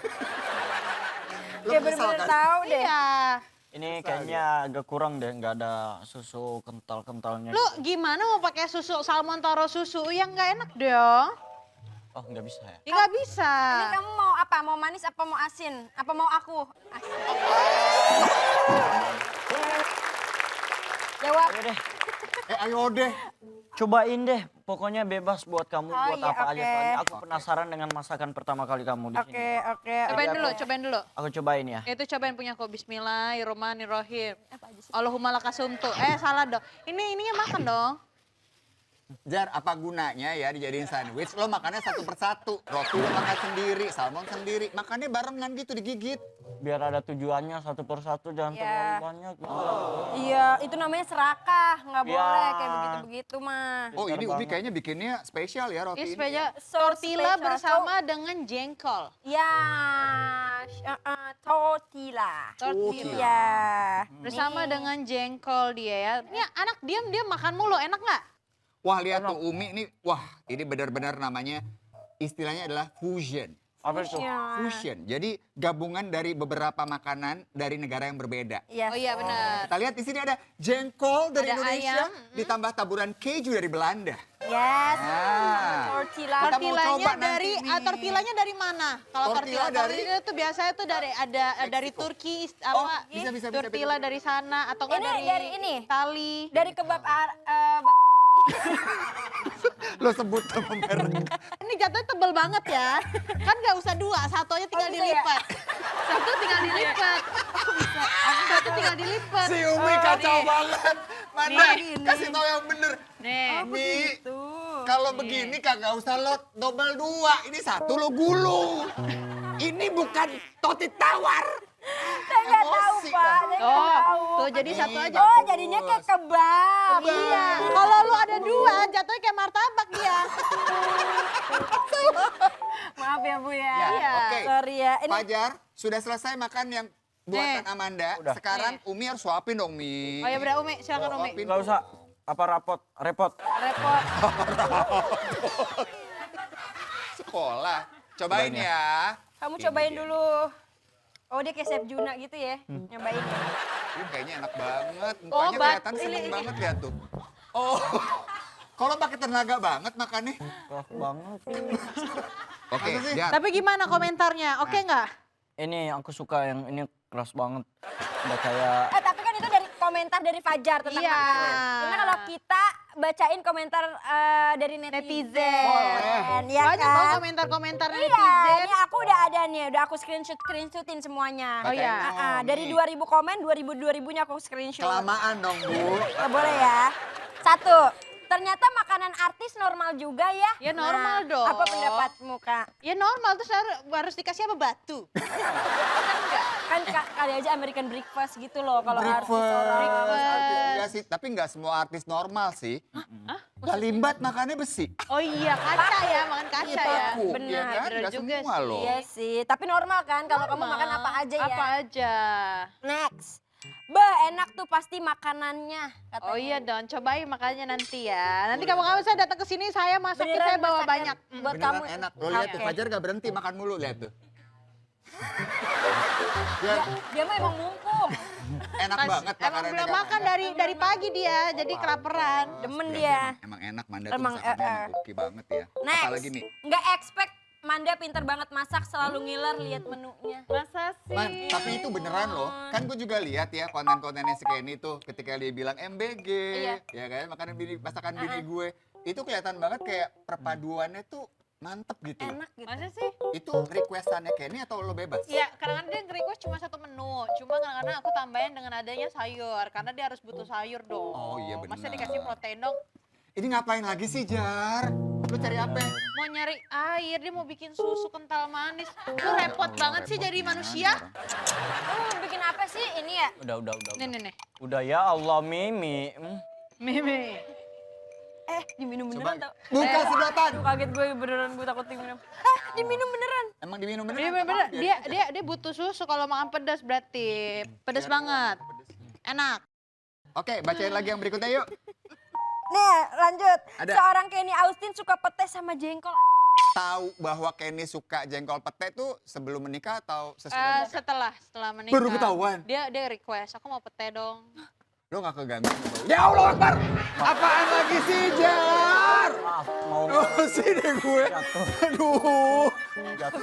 Lo Dia kesal bener-bener kan? tahu deh. Iya. Ini kayaknya agak kurang deh, nggak ada susu kental-kentalnya. Lu gimana mau pakai susu salmon taruh susu? Yang nggak enak dong. Oh, nggak bisa ya? Ya nggak bisa. Ini kamu mau apa? Mau manis apa mau asin? Apa mau aku? Asin. Jawab. Ayo deh, Ayo deh. cobain deh. Pokoknya bebas buat kamu, Oh, buat iya, apa aja. oke. Soalnya aku penasaran dengan masakan pertama kali kamu di sini. Oke. Cobain Jadi dulu, aku- cobain dulu. Aku cobain ya. Itu cobain punya aku. Bismillahirrahmanirrahim. Apa aja sih? Allahumma lakasumtu. Salah dong. Ininya makan dong. Jar, apa gunanya ya dijadiin sandwich? Lo makannya satu persatu. Roti lo makan sendiri, salmon sendiri. Makannya barengan gitu, digigit. Biar ada tujuannya satu persatu, jangan Iya. terlalu banyak. Iya, itu namanya serakah. Nggak Ya. boleh kayak begitu-begitu mah. Oh, ini Pintar Umi banget. kayaknya bikinnya spesial ya roti Ini ini. spesial So tortilla spesial. bersama dengan jengkol. Ya, tortilla. Tortilla. Iya. Bersama dengan jengkol dia ya. Ini anak diam makan mulu, enak nggak? Wah, lihat tuh Umi ini. Wah, ini benar-benar namanya istilahnya adalah fusion. Apa itu? Fusion. Jadi gabungan dari beberapa makanan dari negara yang berbeda. Yes. Oh iya benar. Kita lihat di sini ada jengkol dari Ada Indonesia ayam, ditambah taburan keju dari Belanda. Yes. Ah. Tortilla. Kita mau Tortillanya coba dari nanti nih. tortillanya dari mana? Kalau Tortilla tortilla dari- itu biasanya tuh dari dari Meksiko. Turki Oh, apa? bisa. Tortilla dari sana atau enggak Ini dari ini? Itali. Dari kebab Lo sebut sama merek. Ini jatuhnya tebel banget ya. Kan nggak usah dua, satu aja tinggal Oh, bisa ya? dilipat. Satu tinggal dilipat. Satu tinggal dilipat. Si Umi kacau banget. Mana? Nih. Kasih tau yang bener. Nih. Mi, kalau begini kagak usah lo double dua. Ini satu lo gulung. Ini bukan toti tawar. Saya nggak tahu Emosi Pak, dah. saya nggak tahu. Tuh jadi satu aja. Oh jadinya kayak kebab. Iya, kalau lu ada dua, jatuhnya kayak martabak dia. Maaf ya Bu ya. Ya, oke. Sorry ya. Ini Fajar, sudah selesai makan yang buatan Amanda. Udah. Sekarang Umi harus suapin dong, Mi. Oh ya udah Umi, silakan Umi. Suapin. Gak usah, apa repot. repot. Sekolah. Cobain Cobain ya. Kamu Ini cobain dia. dulu. Oh dia kayak Chef Juna gitu ya, nyobain. Kayaknya enak banget. Oh, Mukanya kelihatan ini, seneng ini. banget lihat tuh. Oh. Kalau pakai tenaga banget makannya. Keras banget. Oke, Masa sih? Jar. Tapi gimana komentarnya? Oke nggak? Ini aku suka yang ini keras banget. Udah kayak Tapi kan itu dari komentar dari Fajar tentang Iya. makanan. Karena kalau kita bacain komentar dari netizen. Boleh. Ya Banyak kan? banget komentar-komentar Iya, netizen. ini aku udah ada nih, udah aku screenshotin semuanya. Oh iya. Dari 2000 komen, 2000-2000-nya aku screenshot. Kelamaan dong, Bu. Nggak boleh ya. 1, ternyata makanan artis normal juga ya. Ya, normal dong. Apa pendapatmu Kak? Ya normal, terus harus dikasih apa batu? Kan kali aja American breakfast gitu loh kalau artis Breakfast. orang. Enggak sih, tapi enggak semua artis normal sih. Kalimbat makannya besi. Oh iya, kaca ya, makan kaca ya. Paku, benar, ya kan? benar Enggak juga semua sih. loh. Iya sih, tapi normal kan kalau kamu makan apa aja ya. Apa aja. Next. Bah, enak tuh pasti makanannya. Katanya. Oh iya dong, cobain makanya nanti ya. Nanti kamu saya datang ke sini, saya masakin, saya bawa masakan banyak. Buat Beneran kamu. enak. Lo lihat tuh, Oke. Fajar gak berhenti makan mulu, lihat tuh. Dia mah emang mumpung. Enak banget Emang makanannya belum Kak makan Manda. dari pagi dia, jadi kelaparan. Demen dia. Emang enak, Manda tuh Emang, masakannya emang oke banget ya. Next. Apalagi nih. Nggak expect Manda pinter banget masak, selalu ngiler lihat menunya. Masa sih? Man, tapi itu beneran loh. Kan gue juga lihat ya konten-kontennya si Kenny tuh ketika dia bilang MBG, Iya. ya kan, makanan bini, masakan bini gue. Itu kelihatan banget kayak perpaduannya tuh mantep gitu. Enak gitu. Masa sih? Itu requestannya Kenny atau lo bebas? Iya, kadang-kadang dia nge-request cuma satu menu. Cuma kadang-kadang aku tambahin dengan adanya sayur. Karena dia harus butuh sayur dong. Oh, iya Masa benar. dikasih protein dong? Ini ngapain lagi sih, Jar? Lu cari apa? Mau nyari air, dia mau bikin susu kental manis. Lu repot banget sih jadi manusia. Bikin apa sih ini ya? udah. Nih, nih, nih. Udah ya Allah Mimi. Mimi. Diminum Coba. beneran tau. Buka sedotan. Aduh, kaget gue beneran, gue takut diminum. Diminum beneran. Emang diminum beneran? Dia bener, dia butuh susu kalau makan pedas berarti. Pedas banget. Enak. Oke, bacain lagi yang berikutnya yuk. Nih, lanjut. Ada. Seorang Kenny Austin suka pete sama jengkol. Tahu bahwa Kenny suka jengkol pete tuh sebelum menikah atau sesudah menikah? Setelah menikah. Baru ketahuan? Dia request, aku mau pete dong. Lo gak keganggu? Ya Allah Akbar! Apaan lagi sih, Jar? Maaf, mau Oh, sini gue. Aduh. jatuh.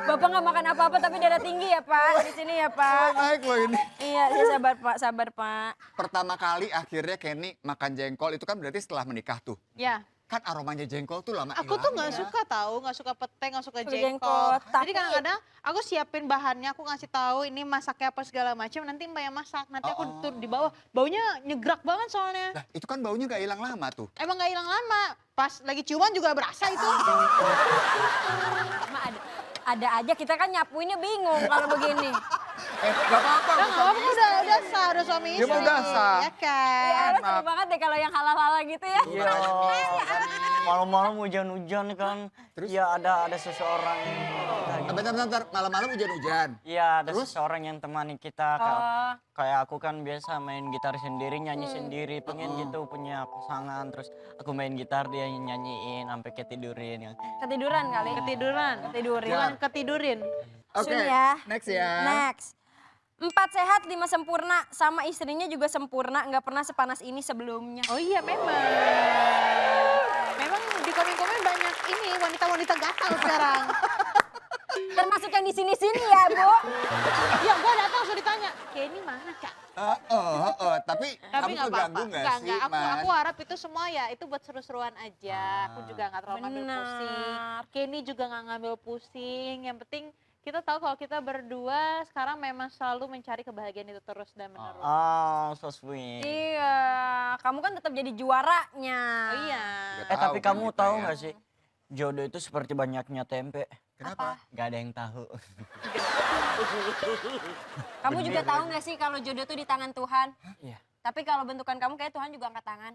Bapak nggak makan apa-apa tapi darah tinggi ya Pak. Di sini ya Pak. Naik lo ini. Iya, ya sabar Pak, sabar Pak. Pertama kali akhirnya Kenny makan jengkol itu kan berarti setelah menikah tuh. Ya, Kan aromanya jengkol tuh lama aku tuh nggak hilangnya. suka tahu, nggak suka pete, nggak suka Suka jengkol. jengkol, Jadi tapi- kadang-kadang aku siapin bahannya, aku ngasih tahu ini masaknya apa segala macam. Nanti mbak yang masak, nanti aku Oh. turun di bawah. Baunya nyegrak banget soalnya. Lah, itu kan baunya gak hilang lama tuh. Emang nggak hilang lama. Pas lagi ciuman juga berasa itu. Ma, ada aja kita kan nyapuinnya bingung kalau begini. Gak apa-apa. Udah nggak apa-apa, udah sah, udah suami Dia istri. mah udah sah. Ya kan. Ya, maaf. seru banget deh kalau yang halal-halal gitu ya. Iya. Malam-malam hujan-hujan kan. Terus? Ya ada seseorang kita gitu. Bentar. Malam-malam hujan-hujan. Iya, ada Terus? seseorang yang temani kita. Oh, Kayak aku kan biasa main gitar sendiri, nyanyi sendiri, pengen gitu punya pasangan. Terus aku main gitar, dia nyanyiin sampai ketidurin. Ya. ketiduran kali. Ketiduran. Ketidurin. Bukan ketidurin. Oke, Sun ya. next ya. Next. 4 sehat, 5 sempurna. Sama istrinya juga sempurna, nggak pernah sepanas ini sebelumnya. Oh iya memang. Memang di komen-komen banyak ini wanita-wanita gatal sekarang. Termasuk yang di sini-sini ya, Bu. Ya gue datang langsung ditanya, Kenny mana Kak? Tapi kamu nggak keganggu apa-apa. gak sih, Aku harap itu semua ya itu buat seru-seruan aja. Aku juga nggak terlalu ngambil Benar. pusing. Kenny juga nggak ngambil pusing. Yang penting kita tahu kalau kita berdua sekarang memang selalu mencari kebahagiaan itu terus dan menerus. Ah, so sweet. Iya, kamu kan tetap jadi juaranya. Oh iya. Udah Tapi tahu kan kamu kita tahu ya. nggak sih, jodoh itu seperti banyaknya tempe. Kenapa? Gak ada yang tahu. Kamu juga tahu nggak sih kalau jodoh tuh di tangan Tuhan? Iya. Tapi kalau bentukan kamu kayak Tuhan juga angkat tangan.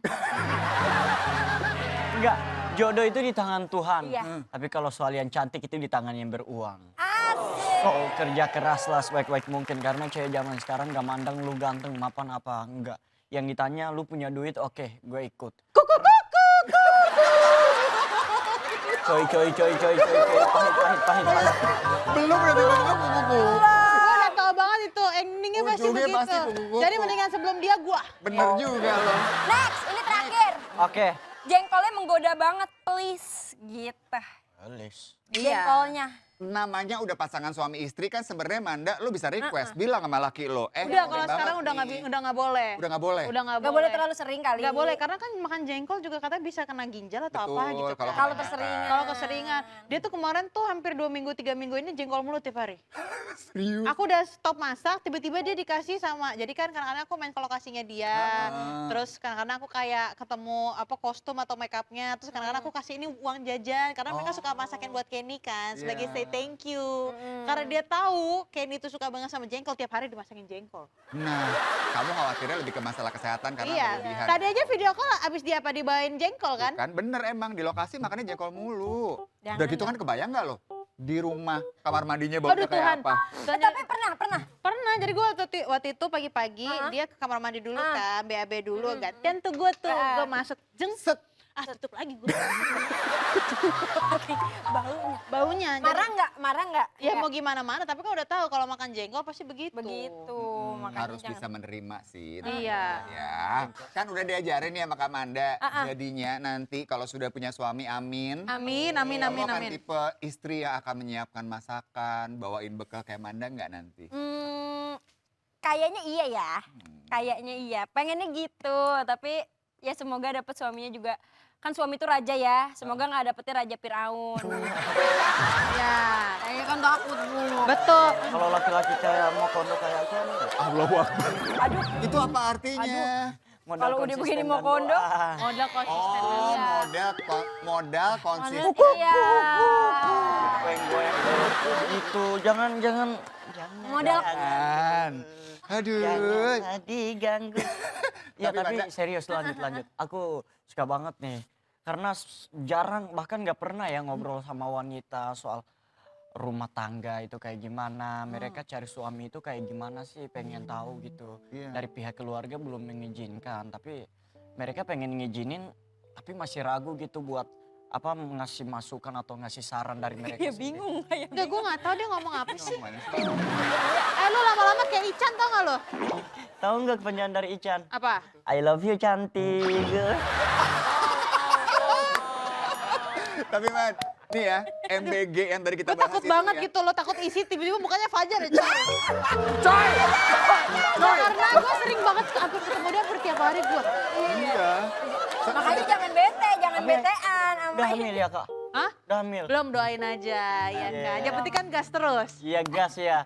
Enggak, jodoh itu di tangan Tuhan. Iya. Tapi kalau soal yang cantik itu di tangan yang beruang. Asik. So, kerja keras lah sebaik-baik mungkin. Karena cewek zaman sekarang gak mandang lu ganteng, mapan apa. Enggak. Yang ditanya lu punya duit, oke gue ikut. Coy, pahit. Belum udah tiba-tiba kuku. Gue udah tau banget itu, endingnya pasti Ujungnya begitu. pasti kuku-kuku. Jadi mendingan sebelum dia gua. Bener juga loh. Next, ini terakhir. Oke. Jengkolnya menggoda banget, please. Gitu. Alis. Jengkolnya. Namanya udah pasangan suami istri kan sebenarnya Manda lu bisa request bilang sama laki lo. Udah boleh kalau sekarang banget udah nih. nggak boleh. Udah nggak boleh. Udah nggak Gak boleh terlalu sering kali. Nggak boleh karena kan makan jengkol juga katanya bisa kena ginjal atau Betul, apa gitu kalau kan. Kalau keseringan. Kalau keseringan. Dia tuh kemarin tuh hampir 2 minggu 3 minggu ini jengkol mulu tiap hari. Serius. Aku udah stop masak, tiba-tiba dia dikasih sama. Jadi kan kadang-kadang aku main ke lokasinya dia. Terus kadang-kadang aku kayak ketemu apa kostum atau make upnya. Terus kadang-kadang aku kasih ini uang jajan karena mereka suka masakin buat Kenny kan sebagai say thank you. Karena dia tahu Kenny tuh suka banget sama jengkol, tiap hari dimasakin jengkol. Nah, kamu khawatirnya lebih ke masalah kesehatan karena Iya. berlebihan. Tadi aja video call abis dia apa dibawain jengkol kan? Kan bener emang di lokasi makannya jengkol mulu. Jangan Udah gitu kan kebayang nggak lo? Di rumah kamar mandinya Aduh baunya Tuhan. kayak apa? Tapi pernah. Pernah, jadi gue waktu itu pagi-pagi dia ke kamar mandi dulu kan, BAB dulu, gantian tuh gue tuh, gue masuk, jengset, tutup lagi gue. Baunya. Marah nggak? Ya mau gimana-mana, tapi kan udah tahu kalau makan jengkol pasti begitu. Begitu, makanya Harus jangan. bisa menerima sih. Iya. Ya, kan udah diajarin ya sama Kak Manda. Jadinya nanti kalau sudah punya suami, amin. Amin, amin, Kamu amin, akan amin. tipe istri yang akan menyiapkan masakan, bawain bekal kayak Manda nggak nanti? Kayaknya iya ya, kayaknya iya. Pengennya gitu, tapi ya semoga dapet suaminya juga. Kan suami itu raja ya, semoga nggak dapetnya Raja Firaun. Ya, Kayaknya kan takut dulu. betul. Kalau laki-laki kayak mau kondo kayak aku, Allahu Akbar. Aduh, Itu apa artinya? modal Kalau udah konsisten begini dan mau kondo, doa. Modal konsisten. Oh, Iya. modal konsisten. iya. Goyang-goyang gitu, jangan. Modal. Kan. Aduh. Jangan diganggu. Ya Tapi tapi Manda- serius lanjut. Aku suka banget nih. Karena jarang bahkan nggak pernah ya ngobrol sama wanita soal rumah tangga itu kayak gimana. Mereka cari suami itu kayak gimana sih, pengen tahu gitu. Iya. Dari pihak keluarga belum mengizinkan, tapi mereka pengen ngizinin tapi masih ragu gitu buat apa ngasih masukan atau ngasih saran dari mereka. Ya sendiri. bingung kayak. Udah gue gak tahu dia ngomong apa sih. Mana sih? Lu lama-lama kayak Ican tau gak lo? Tahu nggak kepanjangan dari Ican? Apa? I love you cantik. Tapi Man, nih ya, MBG yang tadi kita Gue bahas takut itu banget ya. gitu, lo takut isi tiba-tiba mukanya Fajar ya, coy. Coy! Karena gue sering banget hampir ketemu dia hampir tiap hari gue. Iya. Makanya jangan bete, jangan betean. Udah hamil ya kak? Hah? Udah hamil? Belum, doain aja, ya kan. Yang penting kan gas terus. Iya gas ya.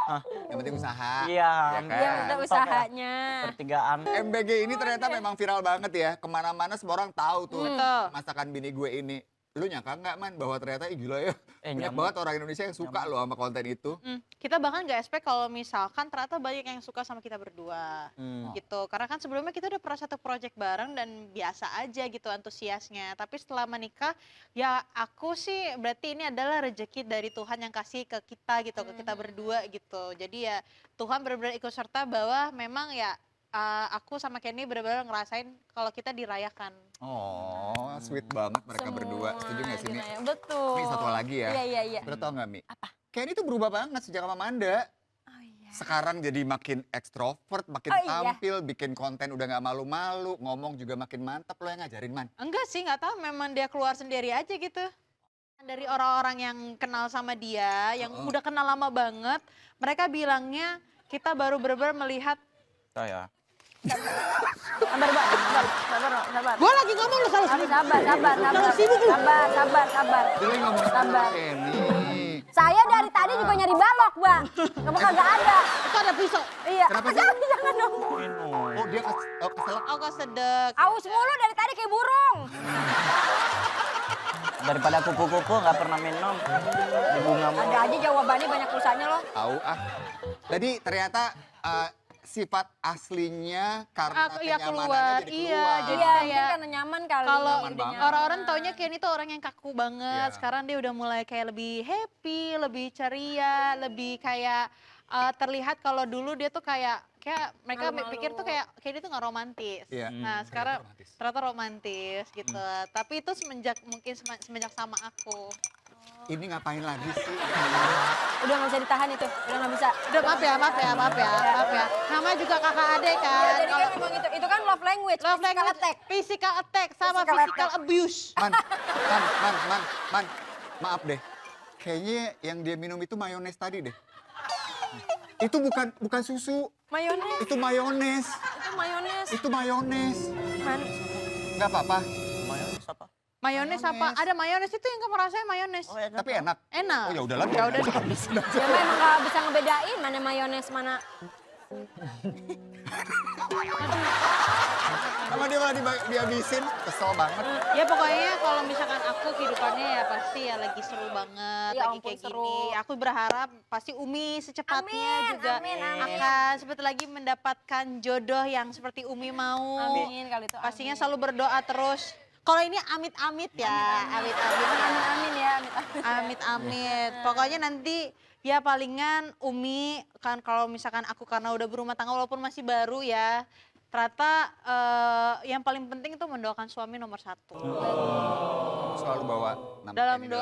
Hah, Yang penting usaha. iya. Ya kan? Yang udah usahanya. Pertigaan. MBG ini ternyata memang viral banget ya. Kemana-mana semua orang tahu tuh Betul. masakan bini gue ini. Lu nyangka nggak Man bahwa ternyata gila ya. Banyak nyambung. banget orang Indonesia yang suka loh sama konten itu. Kita bahkan gak expect kalau misalkan ternyata banyak yang suka sama kita berdua. Hmm. Gitu, karena kan sebelumnya kita udah pernah satu project bareng dan biasa aja gitu antusiasnya. Tapi setelah menikah, ya aku sih berarti ini adalah rezeki dari Tuhan yang kasih ke kita gitu, ke kita berdua gitu. Jadi ya Tuhan benar-benar ikut serta bahwa memang ya aku sama Kenny benar-benar ngerasain kalau kita dirayakan. Oh, sweet banget mereka berdua. Setuju gak sih Mi? Semua betul. Mi satu lagi ya. Iya. Lo tau gak Mi? Apa? Kenny tuh berubah banget sejak sama Manda. Oh iya. Sekarang jadi makin ekstrovert, makin Oh, iya. tampil, bikin konten udah gak malu-malu, ngomong juga makin mantap. Lo yang ngajarin Man. Enggak sih, nggak tahu, memang dia keluar sendiri aja gitu. Dari orang-orang yang kenal sama dia, yang udah kenal lama banget, mereka bilangnya kita baru benar-benar melihat. Saya. Sabar. Gue lagi ngomong lu selalu sibuk. Sabar. Dia lagi ngomongin sama Sabar. Kenny. Saya dari tadi juga nyari balok, Bang. Kamu kagak ada. Itu ada pisau. Iya. Kenapa sih? Jangan dong. Oh dia keselak. Oh kesedek. Aus mulu dari tadi kayak burung. Daripada kupu-kupu nggak pernah minum di bunga mulu. Ada aja jawabannya banyak pulsanya loh. Tahu ah. Tadi ternyata sifat aslinya karena Iya, kenyamanannya keluar. jadi Iya, keluar. jadi Iya, mungkin kayak karena nyaman kali. kalau Nyaman Udah banget. orang-orang taunya kayak ini tuh orang yang kaku banget. Iya. Sekarang dia udah mulai kayak lebih happy, lebih ceria, lebih kayak terlihat kalau dulu dia tuh kayak mereka Malu-malu. pikir tuh kayak dia tuh nggak romantis. Iya. Nah, sekarang romantis. ternyata romantis gitu. Tapi itu semenjak sama aku. Ini ngapain lagi sih? Udah nggak bisa ditahan itu, udah nggak bisa. Udah maaf ya. Namanya juga kakak adik Ya, kan. jadi kan memang itu kan love language, Love physical language, attack. physical attack sama Physical physical abuse. Man, maaf deh. Kayaknya yang dia minum itu mayones tadi deh. Itu bukan susu, Mayones, itu mayones. itu mayones. Itu mayones. Man, Nggak apa-apa, Mayones apa? Mayones apa? Ada mayones itu yang kamu rasain mayones. Oh, ya, tapi enak. Enak. Oh ya udahlah. Ya udah. ya mah emang nggak bisa ngebedain mana mayones mana. Sama dia malah dihabisin, kesel banget. Ya pokoknya kalau misalkan aku kehidupannya ya pasti ya lagi seru banget, Ya lagi ampun, kayak seru. gini. Aku berharap pasti Umi secepatnya Amin, juga amin. akan seperti lagi mendapatkan jodoh yang seperti Umi mau. Amin kali itu. Pastinya selalu berdoa terus. Kalau ini amit-amit ya, amit-amit. Amin ya. Amin. Amit-amit. Pokoknya nanti ya palingan Umi kan kalau misalkan aku karena udah berumah tangga walaupun masih baru ya. Ternyata yang paling penting itu mendoakan suami nomor satu. Selalu bawa nama Dalam ini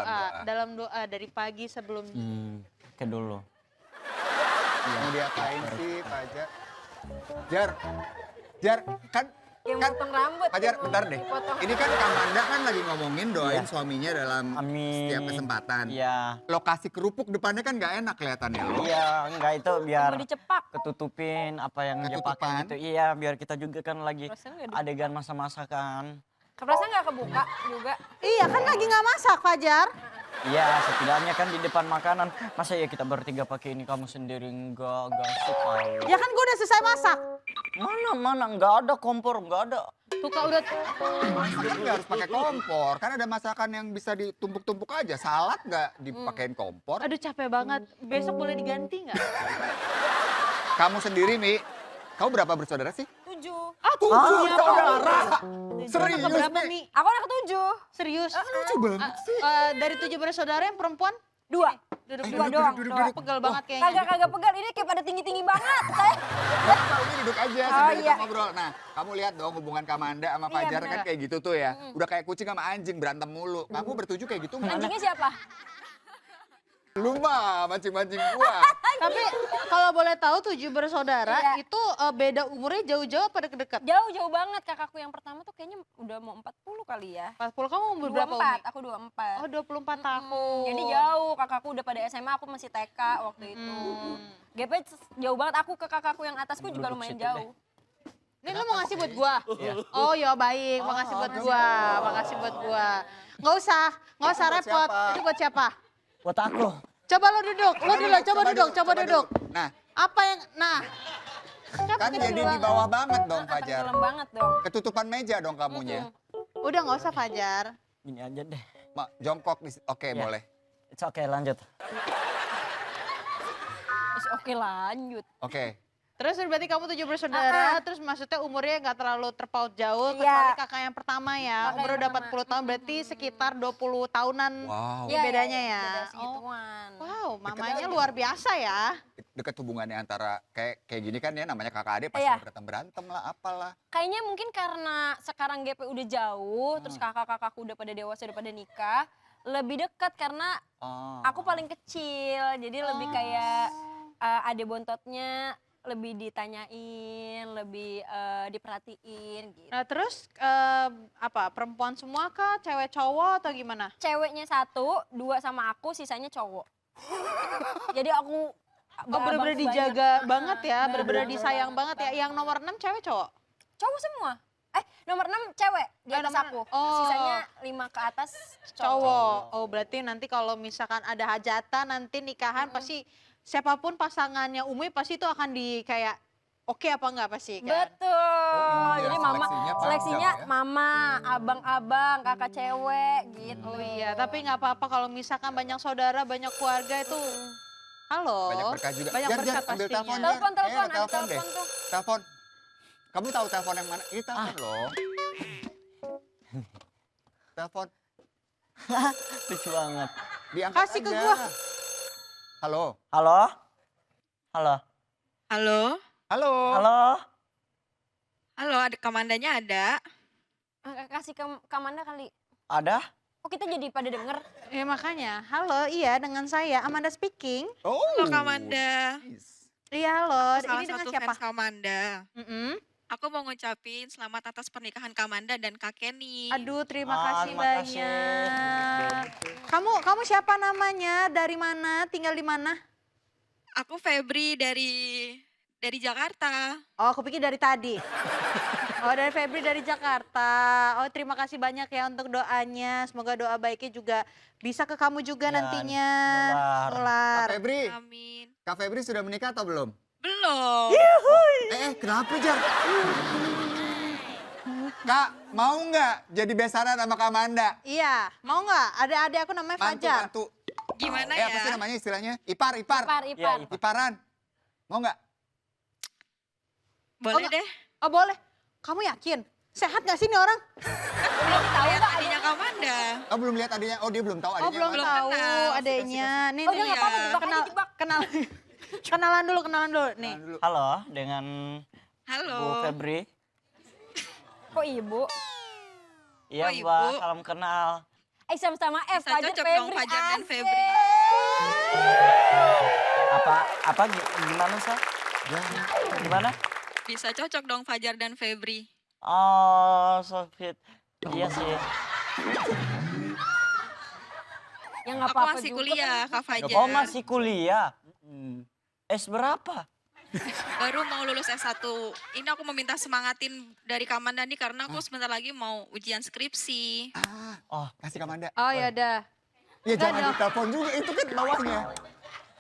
dalam doa dari pagi sebelum Kayak dulu. Mau diapain sih, Fajar? Jar, kan Yang kan potong rambut. Fajar, yang bentar deh. potong. Ini kan Kamanda kan lagi ngomongin doain Iya. suaminya dalam Amin. setiap kesempatan. Iya. Lokasi kerupuk depannya kan nggak enak kelihatannya loh. Iya, enggak itu biar Mau dicepak. ketutupin apa yang dia Ketutupan. pakai gitu. Iya, biar kita juga kan lagi Perasaan nggak di- adegan masa-masa kan. Perasaan nggak kebuka juga. Iya kan lagi nggak masak Fajar. Iya, setidaknya kan di depan makanan. Masa ya kita bertiga pakai ini kamu sendiri enggak suka. Ya kan gue udah selesai masak. Mana enggak ada kompor, enggak ada. Tuh Kak udah Kan nggak harus pakai kompor, kan ada masakan yang bisa ditumpuk-tumpuk aja. Salad nggak dipakein kompor. aduh capek banget. Besok boleh diganti nggak? Kamu sendiri, Mi, kamu berapa bersaudara sih? 7. Tujuh saudara. Anak Serius, keberapa Mi? Mi? Aku anak ke-7. Serius? Lucu banget sih. Dari 7 bersaudara yang perempuan? 2. Duduk Dua doang. Pegel banget kayaknya. Kagak pegal, ini kayak pada tinggi-tinggi banget. Saya. Kalau ini duduk aja Oh, sambil kita iya. ngobrol. Nah, kamu lihat dong hubungan Kamanda sama Iya, Fajar bener. kan kayak gitu tuh ya. Udah kayak kucing sama anjing berantem mulu. Kamu bertujuh kayak gitu nggak? Anjingnya siapa? Lu mah mancing-mancing gua. Tapi kalau boleh tahu 7 bersaudara Iya. itu beda umurnya jauh-jauh pada dekat. Jauh banget. Kakakku yang pertama tuh kayaknya udah mau 40 kali ya. 40 kamu umur berapa Umi? 24, aku 24. Oh 24 tahun. Jadi jauh, kakakku udah pada SMA, aku masih TK waktu itu. GP jauh banget, aku ke kakakku yang atasku juga Duduk lumayan situ jauh. Ini lu mau ngasih buat gua? Oh ya baik, makasih buat gua. Makasih buat gua. Nggak usah buat repot. siapa? Itu buat siapa? Buat aku. Coba lo duduk, coba duduk. Nah, Apa yang, nah. kan jadi di bawah banget dong Kakak Fajar. dalam banget dong. Ketutupan meja dong kamunya. Udah nggak usah Fajar. Gini aja deh. Jongkok, oke Ya. boleh. It's okay, lanjut. Terus oke lanjut. Oke. Terus berarti kamu 7 bersaudara, terus maksudnya umurnya nggak terlalu terpaut jauh, Iya. kecuali kakak yang pertama ya, Kakak umur yang udah pertama. 40 tahun, berarti sekitar 20 tahunan. Wow. Iya, bedanya ya. Beda Oh. segituan. Wow, mamanya luar biasa ya. Deket hubungannya antara kayak gini kan ya namanya kakak adik pasti Iya. berantem lah apalah. Kayaknya mungkin karena sekarang GP udah jauh, terus kakak-kakakku udah pada dewasa, udah pada nikah, lebih dekat karena Oh. aku paling kecil, jadi lebih kayak adik bontotnya lebih ditanyain, lebih diperhatiin gitu. Nah terus apa perempuan semua kah, cewek cowok atau gimana? Ceweknya 1, 2 sama aku, sisanya cowok. Jadi aku Oh bener-bener abangku dijaga banyak. banget ya, bener-bener disayang banget ya. Yang nomor 6 cewek cowok? Cowok semua. Nomor 6 cewek di atas nomor- aku. oh. Sisanya 5 ke atas cowok. Cowok. Oh berarti nanti kalau misalkan ada hajatan nanti nikahan pasti siapapun pasangannya Umi pasti itu akan di kayak oke apa enggak pasti kan? Betul. iya, Jadi mama seleksinya panjang seleksinya ya. mama, abang-abang, kakak cewek gitu. Oh iya, tapi nggak apa-apa kalau misalkan banyak saudara, banyak keluarga itu. Halo. Banyak berkah juga. Banyak Jar, berkah Jar, ambil pastinya. telepon, Jar. Telepon, Kayaknya telepon, ada ada telepon deh. telepon tuh. Telepon. Kamu tahu telepon yang mana? Ini telepon loh. Telepon. Lucu banget. Diangkat Kasih ke aja. gua. Halo. Halo? Halo? Halo, Halo. Halo? halo, ada komandanya ada. Kasih ke Kamanda kali. Ada? Oh kita jadi pada denger. Ya makanya, halo, iya dengan saya Amanda speaking. Oh. Halo Kamanda. Nice. Iya halo, Salah ini dengan satu siapa? fans Kamanda. Mm-mm. Aku mau ngucapin selamat atas pernikahan Kamanda dan Kak Kenny. Aduh, terima kasih Terima kasih. banyak. Kamu siapa namanya? Dari mana? Tinggal di mana? Aku Febri dari Jakarta. Oh, aku pikir dari tadi. Oh, dari Febri dari Jakarta. Oh, terima kasih banyak ya untuk doanya. Semoga doa baiknya juga bisa ke kamu juga Ya, nantinya. nular. Nular. Kak Febri. Amin. Kak Febri sudah menikah atau belum? Belum. Kenapa Jar? Kak, mau nggak jadi besaran sama Kak Amanda? Iya, mau nggak? Ada adik aku namanya Fajar. Mantu. Gimana Apa sih ya? namanya istilahnya? Ipar. Ipar. Iya, Iparan. Mau nggak? Boleh nggak? deh. Oh boleh. Kamu yakin? Sehat nggak sih ini orang? Belum tahu lihat adiknya Kamanda. Oh belum lihat adiknya. Oh dia belum tahu Oh adiknya. belum mana. tahu kenal. adiknya. Nih, Oh nih, udah nggak apa-apa, jebak kenal, aja jebak. kenalan dulu nih. Tahan dulu. Halo, dengan Halo. Bu Febri. Kok ibu? Iya, Oh, Ibu. Mbak, salam kenal. Sama-sama F, Bisa Fajar cocok Febri. dong, Fajar dan Asik. Febri. Gimana, Sa? Gimana? Bisa cocok dong Fajar dan Febri. Oh, so fit. Iya sih. Ya nggak Aku apa-apa masih juga. kuliah, Kak Fajar. Oh, masih kuliah. S berapa? Baru mau lulus S1. Ini aku meminta semangatin dari Kamanda nih karena aku sebentar lagi mau ujian skripsi. Oh, Kasih Kak Amanda. Oh ya udah. Ya jangan dong. ditelepon juga, itu kan bawahnya.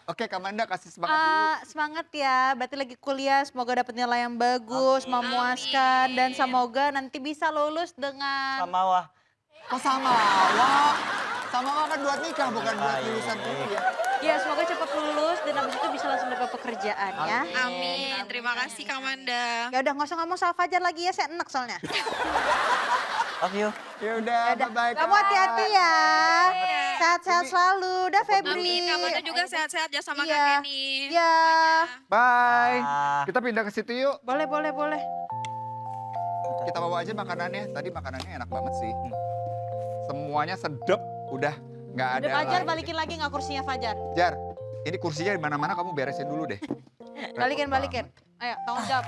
Oke Kak Amanda kasih semangat dulu. Semangat ya, berarti lagi kuliah, semoga dapat nilai yang bagus, memuaskan, dan Amin. semoga nanti bisa lulus dengan... sama wah. Kok sama Wah? Sama Wah kan buat nikah bukan buat lulusan kuliah. Ya semoga cepat lulus dan abis itu bisa langsung dapat pekerjaan ya. Amin. Terima kasih Kamanda. Ya udah nggak usah ngomong soal Fajar lagi ya, saya enak soalnya. Love you. Ya udah, bye-bye. Kamu hati-hati ya, sehat-sehat selalu. Udah Febri. Amin. Kamanda juga sehat-sehat ya sama Iya. Kak Kenny. Ya, Bye. Ah. Kita pindah ke situ yuk. boleh. Kita bawa aja makanannya. Tadi makanannya enak banget sih. Semuanya sedep, udah nggak ada. Fajar lagi. balikin lagi nggak kursinya Fajar? Jar, ini kursinya di mana-mana kamu beresin dulu deh. Balikin. Ayo, tanggung jawab.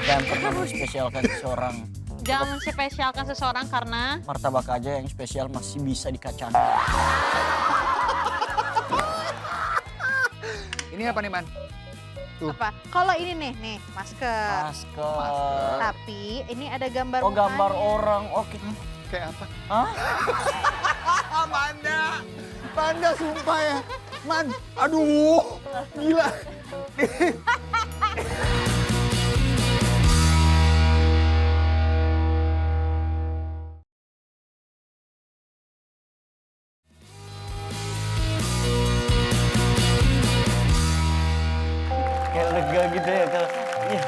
Jangan pernah menspesialkan seseorang. Jangan spesialkan seseorang karena Martabak aja yang spesial masih bisa dikacangin. Ini apa nih Man? apa? Kalau ini nih masker. Masker. Tapi ini ada gambar Oh, gambar mukanya. orang. Oke. Kayak apa? Hah? Panda sumpah ya. Man, aduh, gila. Kayak lega gitu ya kalau. Iya.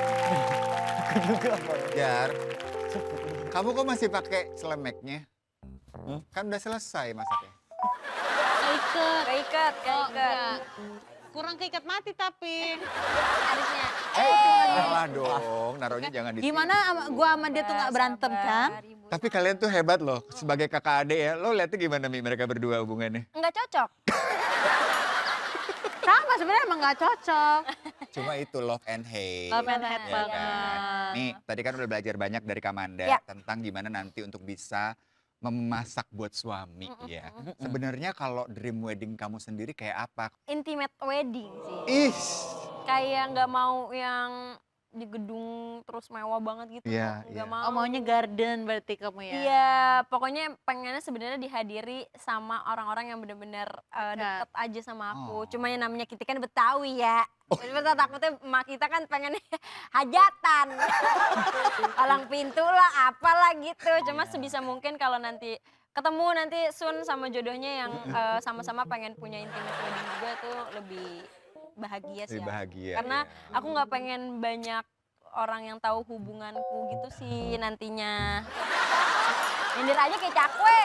Aku juga Pak. Jar, kamu kok masih pakai selemeknya? Hmm? Kan udah selesai masaknya. Keikat. Keikat. Kurang keikat mati tapi. Harusnya. Salah dong, naruhnya jangan di sini. Gimana gua sama dia tuh nggak berantem kan? Tapi kalian tuh hebat loh, sebagai kakak adik ya. Lo lihatnya gimana Mi mereka berdua hubungannya? Nggak cocok. Sama sebenarnya emang nggak cocok. Cuma itu love and hate. Love and hate ya banget. kan? Nih, tadi kan udah belajar banyak dari Kamanda Ya. tentang gimana nanti untuk bisa memasak buat suami ya. Sebenarnya kalau dream wedding kamu sendiri kayak apa? Intimate wedding sih. Ih, Kayak nggak mau yang di gedung terus mewah banget gitu. Iya, Nggak iya. mau. Oh maunya garden berarti kamu ya? Iya, pokoknya pengennya sebenarnya dihadiri sama orang-orang yang benar-benar deket aja sama aku. Oh. Cuma yang namanya kita kan Betawi ya. Betul takutnya emak kita kan pengennya hajatan. Palang pintu lah, apalah gitu. Cuma sebisa mungkin kalau nanti ketemu nanti Sun sama jodohnya yang sama-sama pengen punya intimate wedding juga tuh lebih bahagia sih. Lebih aku. bahagia. Karena ya. aku nggak pengen banyak orang yang tahu hubunganku gitu sih nantinya. Nyindir aja kayak cakwe.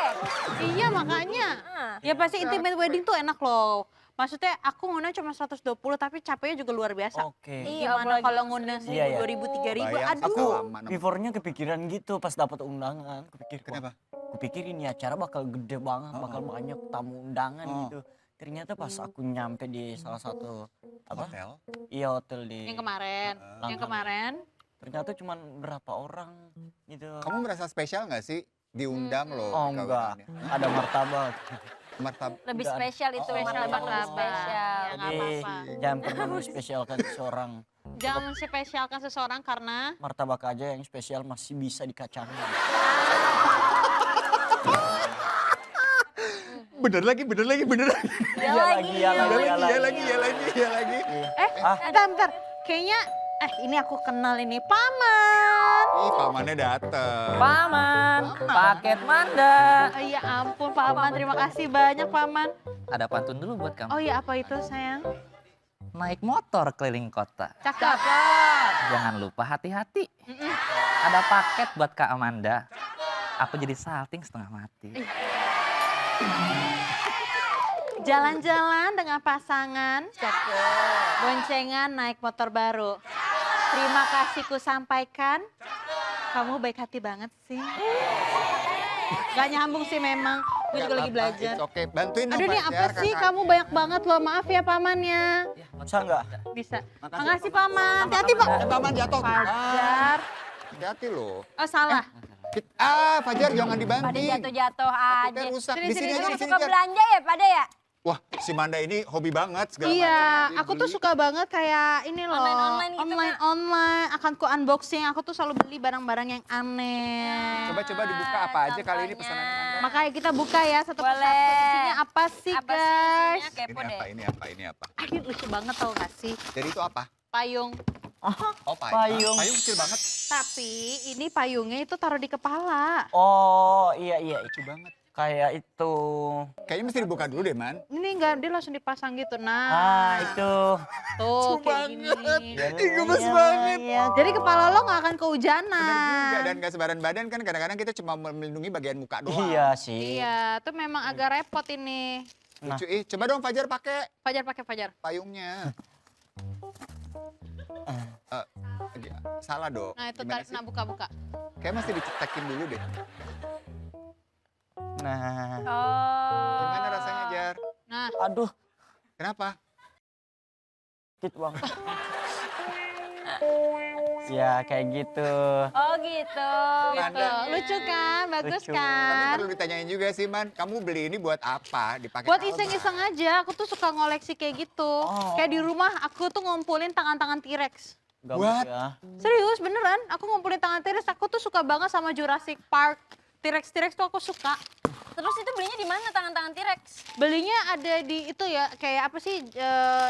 Iya makanya. Ya pasti intimate wedding tuh enak loh. Maksudnya aku ngundang cuma 120 tapi capeknya juga luar biasa. Oke. Iya, Gimana apalagi kalau ngundang Iya, iya. 1000, 2000, 3000, Bayang aduh. suka lama. Beforenya kepikiran gitu pas dapat undangan. Kepikir, wah, Kenapa? kupikir ini acara bakal gede banget, bakal banyak tamu undangan gitu. Ternyata pas aku nyampe di salah satu Hotel. iya hotel di Yang kemarin, yang kemarin. ternyata cuman berapa orang gitu. Kamu merasa spesial nggak sih diundang loh? Oh enggak, kawanannya? ada martabak. Martabak. Lebih Enggak. spesial itu, Oh, martabak lebih martabak. spesial. Ya, nggak Jadi apa-apa. jangan pernah menspesialkan seseorang. Jangan spesialkan seseorang karena Martabak aja yang spesial masih bisa dikacangin. Bener lagi, bener lagi, bener lagi. Iya lagi, iya lagi, Iya iya lagi, lagi. iya lagi, iya lagi. bentar. Kayaknya ini aku kenal ini paman. Ih, pamannya dateng. Paman, paket Manda. Ya ampun paman, terima kasih banyak paman. Ada pantun dulu buat kamu. Oh iya apa itu sayang? Naik motor keliling kota. Cakep. Jangan lupa hati-hati. Ada paket buat Kak Amanda. Aku jadi salting setengah mati. Jalan-jalan dengan pasangan. Boncengan naik motor baru. Terima kasih ku sampaikan. Kamu baik hati banget sih. Gak nyambung sih memang. Gue juga lagi belajar. Oke, bantuin dong Aduh nih Fajar, apa sih? kakak. Kamu banyak banget loh. Maaf ya pamannya. Bisa nggak? Bisa. Makasih paman. Hati-hati pak. Paman jatuh. Fajar. Hati-hati loh. Oh salah. Fajar jangan Pada dibanting. jatuh-jatuh Takutnya aja. rusak. Sini, Di sini sini, aja, Lu di sini suka Jar. belanja ya pada ya? Wah, si Manda ini hobi banget segala Iya, macam. aku tuh suka banget kayak ini loh. Online-online gitu, Online. Akan ku unboxing. Aku tuh selalu beli barang-barang yang aneh. Coba-coba dibuka apa aja kali ini Contohnya. pesanannya Manda. Makanya kita buka ya satu Boleh. persatu. Isinya apa sih Apa sih guys? isinya? Kepo Ini deh. apa, ini apa, ini apa? Ini lucu banget tau gak sih? Jadi itu apa? Payung. Oh, Payung. Payung kecil banget. Tapi ini payungnya itu taruh di kepala. Oh iya iya, Lucu banget. kayak itu. Kayaknya mesti dibuka dulu deh, Man. Ini enggak, dia langsung dipasang gitu. Ah Nah, itu. tuh kayak gini. Ih, gemes banget. Iya, jadi kepala lo gak akan Bener juga, kehujanan. dan gak sebaran badan kan kadang-kadang kita cuma melindungi bagian muka doang. Iya sih. Iya, tuh memang agak repot ini. Lucu, coba dong Fajar pakai Fajar pakai Fajar. payungnya. Salah dong. Nah itu Gimana tarik, sih? nah buka-buka. Kayak mesti dicetekin dulu deh. Nah, Oh. Gimana rasanya, Jar? Nah, aduh, Kenapa? sakit banget. Ya kayak gitu. Oh gitu. Manda. lucu kan, bagus Lucu. Tapi kan. perlu ditanyain juga sih, Man. Kamu beli ini buat apa? Dipakai Buat kalung? iseng-iseng aja, aku tuh suka ngoleksi kayak gitu. Oh. Kayak di rumah aku tuh ngumpulin tangan-tangan T-Rex. Gabut What? ya. Serius, beneran. Aku ngumpulin tangan T-Rex, aku tuh suka banget sama Jurassic Park. T-Rex tuh aku suka. Terus itu belinya di mana tangan-tangan T-Rex? Belinya ada di itu ya, kayak apa sih,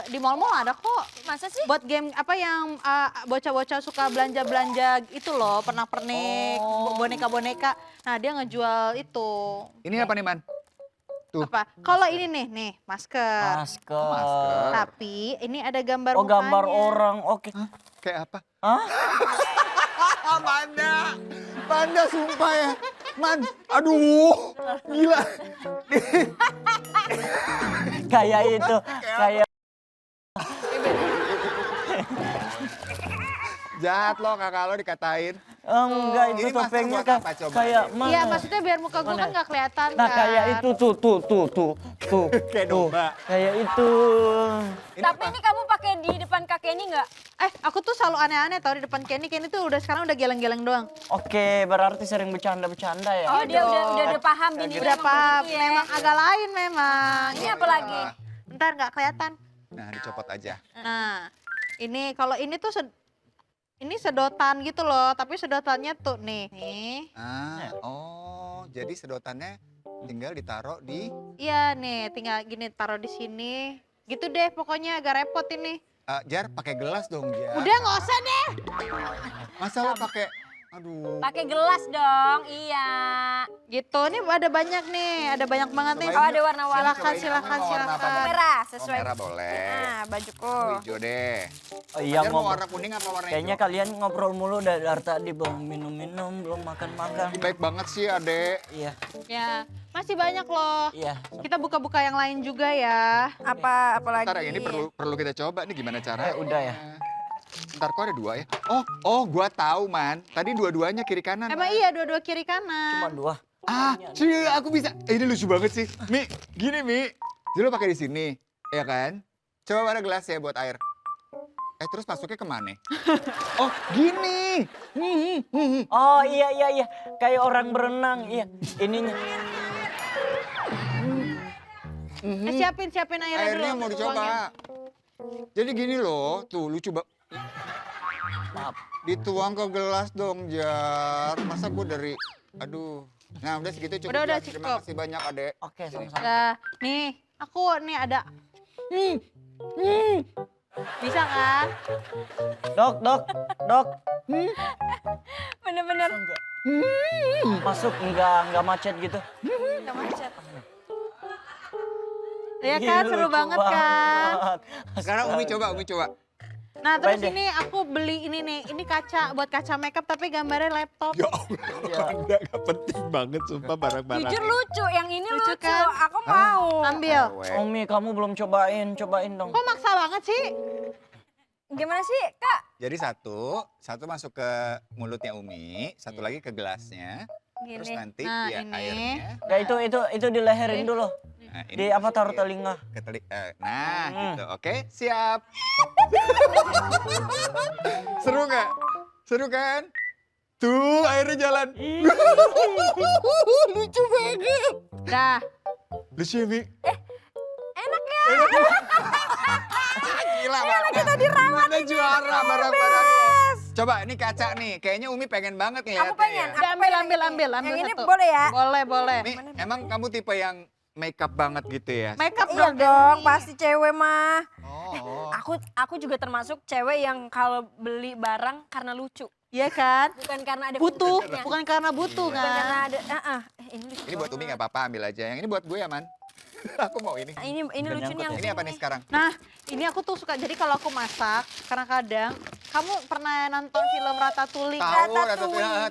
di mall-mall ada kok. Masa sih? Buat game apa yang bocah-bocah suka belanja-belanja itu loh, pernak-pernik, boneka-boneka. Nah dia ngejual itu. Ini apa nih, Man? Tuh. Apa? Kalau ini nih, masker. Masker. Masker. Tapi ini ada gambar Oh gambar mukanya. orang, oke. Kayak apa? Hah? Manda! Manda sumpah ya. Man, aduh, gila. Kayak itu, kayak Jahat lo kakak lo dikatain. enggak itu Ini masker topengnya buat apa coba? kayak mana? Iya maksudnya biar muka gue kan gak kelihatan Nah kan. kayak itu tuh. Kayak domba. Kayak itu. Ini Tapi apa? ini kamu pakai di depan kakek ini nggak? Aku tuh selalu aneh-aneh tau di depan Kenny. Kenny tuh sekarang udah geleng-geleng doang. Oke, berarti sering bercanda-bercanda ya. Oh dia udah paham bini Udah paham, memang agak lain memang. Ini apa lagi? Bentar gak kelihatan. Nah, dicopot aja. Nah, ini kalau ini tuh Ini sedotan gitu loh, tapi sedotannya tuh nih. Nih. Jadi sedotannya tinggal ditaruh di Iya nih, tinggal gini taruh di sini. Gitu deh pokoknya agak repot ini. Jar pakai gelas dong, Jar. Udah nggak usah deh. Masa lo pakai aduh. Pakai gelas dong, iya. Gitu, nih ada banyak nih, ada banyak banget nih. Oh, ada warna-warna. Silakan. Merah sesuai. Merah boleh. Nah, bajuku. Hijau deh. Oh iya, Fajar mau ngobrol. warna kuning apa warna Kayaknya hijau? kalian ngobrol mulu dari tadi, belum minum-minum, belum makan-makan. Baik banget sih, Adek. Iya, Ya, masih banyak loh. iya. Kita buka-buka yang lain juga ya. Apalagi? Ntar yang ini perlu kita coba nih gimana caranya. Udah ya. Ntar kok ada 2 ya? Oh, gua tahu, Man. Tadi dua-duanya kiri kanan. Emang Man. iya dua-dua kiri kanan. Cuma 2. Aku bisa. Ini lucu banget sih. Mi, gini Mi. Jadi lo pakai di sini, ya kan? Coba mana gelas ya buat air. Terus masuknya kemana? Oh, gini. Oh iya. Kayak orang berenang, iya. Ininya. Siapin airnya dulu. Airnya mau tuangin. dicoba. Jadi gini loh, tuh lucu banget. Maaf. Dituang ke gelas dong, Jar. Masa gue dari, aduh. Nah udah segitu cukup. Udah, Jar. Terima cukup. kasih banyak, Adek. Oke, sama-sama. Udah, nih aku nih ada. Bisa kan? Dok. Bener-bener. Masuk enggak macet gitu. Nggak macet. Ya kan, Ih, seru lucu banget kan? Sekarang Umi coba. Nah terus Cobain deh. ini aku beli ini nih, ini kaca buat kaca makeup tapi gambarnya laptop. Ya Allah, gak penting banget sumpah barang-barang. Jujur lucu, yang ini Lucu lucu. kan? Aku mau. Ambil. Umi, kamu belum cobain dong. Kok maksa banget sih? Gimana sih, Kak? Jadi satu masuk ke mulutnya Umi, satu lagi ke gelasnya. Terus Gini. nanti Nah, ya ini. airnya. Ya itu dileherin dulu. Nah, Di apa taruh masukin telinga? ke gitu. Oke, siap. Seru nggak? Seru kan? Tuh airnya jalan. Lucu banget. Dah. Lucu ya, Mi? Enak ya? Gila, mana juara barang-barang. Coba, ini kaca nih. Kayaknya Umi pengen banget ngeliatnya Aku pengen. ya. Udah, ambil Yang ini satu. boleh ya? Boleh. Mi, emang kamu tipe yang makeup banget gitu ya? Makeup Iya dong. dong, ini. pasti cewek mah. Oh. Aku juga termasuk cewek yang kalau beli barang karena lucu. Iya kan? Bukan karena ada Butuh, fungsinya. bukan karena butuh Bukan karena kan? ada ini lucu. Ini buat Umi nggak apa-apa, ambil aja. Yang ini buat gue ya, Man. Aku mau ini. Nah, ini Dan lucunya yang nyangkut Ini apa nih sekarang? Nah, ini aku tuh suka, jadi kalau aku masak, kadang-kadang, kamu pernah nonton film Ratatouille?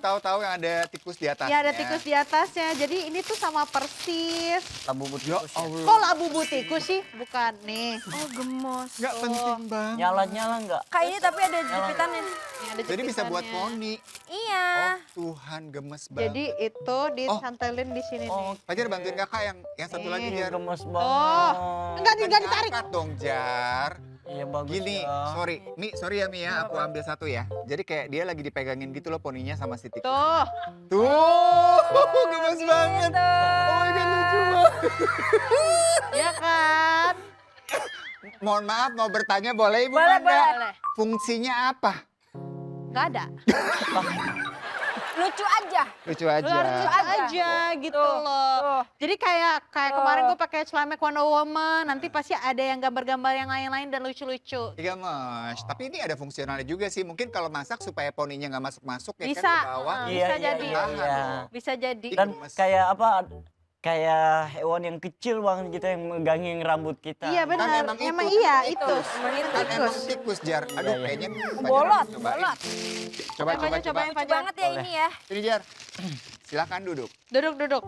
Tahu yang ada tikus di atasnya. Ya ada tikus di atasnya, jadi ini tuh sama persis. Labu butikus ya. Kok labu tikus sih? Bukan nih. Oh, gemes. Nggak penting banget. Nyala enggak? Kak ini tapi ada jepitannya. Ini ada Jadi bisa buat jepitannya. poni. Iya. Oh Tuhan, gemes banget. Jadi itu disantelin di sini nih. Fajar bantuin kakak yang satu lagi Nih. Jar. Gemes Oh, banget. enggak ditarik. Angkat dong Jar. Iya bagus Gini, ya. sorry ya Mi ya, aku ambil satu ya. Jadi kayak dia lagi dipegangin gitu loh poninya sama si tikus. Tuh. Tuh, gemes banget. Oh my God, lucu banget. Ya kan? Mohon maaf, mau bertanya boleh Ibu Boleh, Manda? boleh. Fungsinya apa? Enggak ada. Lucu aja. Lucu aja. Lucu aja gitu Tuh, loh. tuh. Jadi kayak Tuh. kemarin gue pakai celemek Wonder Woman, nanti pasti ada yang gambar-gambar yang lain-lain dan lucu-lucu. Iya Mas, tapi ini ada fungsionalnya juga sih. Mungkin kalau masak supaya poninya nggak masuk-masuk ya Bisa, kan ke bawah. bisa jadi. Iya. Bisa jadi. Dan Gemes. kayak apa? Kayak hewan yang kecil banget gitu yang megangin rambut kita. Iya benar. emang Emang itu. iya itu. Kan emang tikus Jar. Aduh Iya. kayaknya Fajar Bolot, harus cobain. bolot. Coba. Cobain Lucu Fajar. banget ya ini ya. Ini Jar, silakan duduk. Duduk.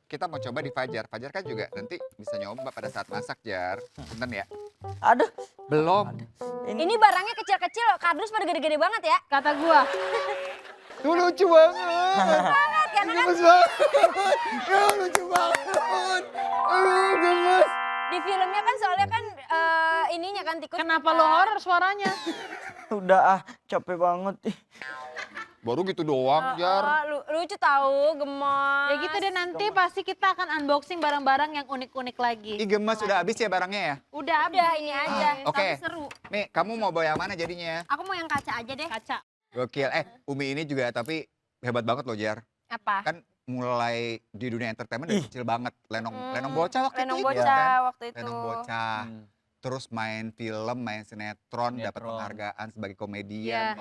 Kita mau coba di Fajar. Fajar kan juga nanti bisa nyoba pada saat masak Jar. Punten ya. Aduh. Belum. Ini barangnya kecil-kecil, kardus pada gede-gede banget ya. Kata gua. Tuh lucu banget. Kan kan Gemes banget. Ya lucu banget. Aduh gemes. di filmnya kan soalnya kan ininya kan tikus. Kenapa lo horor suaranya? Udah capek banget. Baru gitu doang, Jar. Lucu tahu, gemes. Ya gitu deh, nanti pasti kita akan unboxing barang-barang yang unik-unik lagi. Ih, gemes udah habis ya barangnya ya? Udah habis. Udah ini aja. Oke. Tapi seru. Nih, kamu mau bawa yang mana jadinya? Aku mau yang kaca aja deh. Kaca. Gokil. Umi ini juga tapi hebat banget loh, Jar. Apa? Kan mulai di dunia entertainment dari kecil banget. Lenong bocah waktu Lenong itu. bocah ya kan? waktu itu. Lenong bocah. Hmm. Terus main film, main sinetron, dapat Sinetron. penghargaan sebagai Iya. komedian.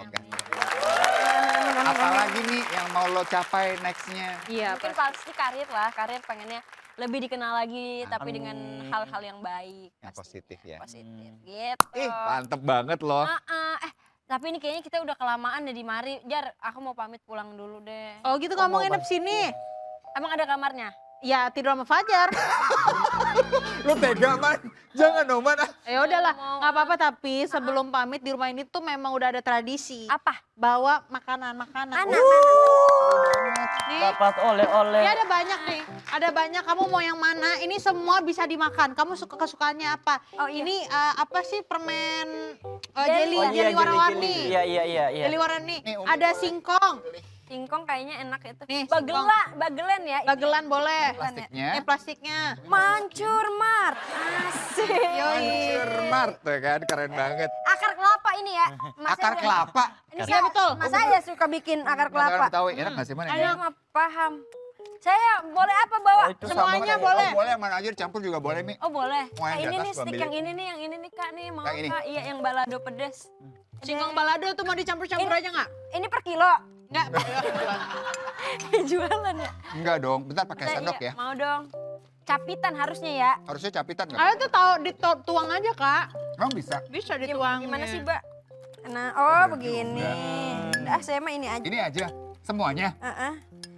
Apalagi nih yang mau lo capai nextnya? Iya, Mungkin pasti karir lah, karir pengennya lebih dikenal lagi tapi dengan Amin. hal-hal yang baik. Yang pasti. positif ya. Positif gitu. Ih, mantep banget loh. Tapi ini kayaknya kita udah kelamaan deh di mari. Jar, aku mau pamit pulang dulu deh. Oh gitu, kamu nginep sini. Emang ada kamarnya? Ya tidur sama Fajar. Lo tega, Man. Jangan dong, Man. Ya udahlah, nggak apa-apa, tapi sebelum pamit di rumah ini tuh memang udah ada tradisi. Apa? Bawa makanan-makanan. Anak. Nih, Dapat oleh-oleh. ya ada banyak nih. Ada banyak, kamu mau yang mana? Ini semua bisa dimakan. Kamu suka kesukaannya apa? Oh, iya. Ini apa sih permen Jelly. jelly, Oh, iya, jelly warna-warni. Iya. Jelly warna-warni. Nih, Umi Ada boleh. singkong. Singkong kayaknya enak itu. Nih, Bagelen ya. Bagelan boleh. Plastiknya. Ini plastiknya. Mancur Mart. Asik. Mancur Mart tuh kan, keren banget. Akar kelapa ini ya. Mas Akar saya- kelapa. Ini Iya, betul. Mas saya suka bikin akar kelapa. Tahu enak nggak sih, Man? ini? Saya mah paham. Saya boleh apa bawa? Oh, itu Semuanya Oh, boleh. boleh, mana aja dicampur juga boleh, Mi. Oh boleh. Mau yang di Ini atas nih gua stick ambilin. yang ini nih, yang ini nih Kak nih mau Yang ini? Kak. Iya yang balado pedes. Singkong balado tuh mau dicampur-campur aja nggak? Ini per kilo. Nggak. Jualan ya. Enggak dong, bentar pakai Saya sendok iya, ya. Mau dong. Capitan harusnya ya. Harusnya capitan nggak? Ayo tuh tahu dituang aja, Kak. Emang bisa? Bisa dituang. Gimana sih, Mbak? Nah, oh begini. Dah saya mah ini aja. Ini aja, semuanya.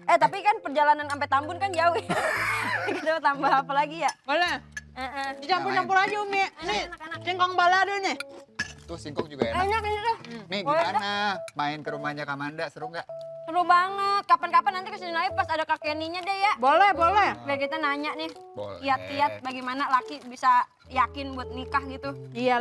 Tapi kan perjalanan sampai Tambun kan jauh ya. Kita tambah apa lagi ya? Boleh. Dicampur-campur aja, Umi. Nih, singkong balado nih. Tuh singkong juga enak. Enak ini tuh. Nih Boleh gimana? Main ke rumahnya Kamanda, seru nggak? Seru banget. Kapan-kapan nanti kesini lagi pas ada Kak Kenny-nya deh ya. Boleh, boleh. Biar kita nanya nih. Boleh. Kiat-kiat bagaimana laki bisa yakin buat nikah gitu. Iya,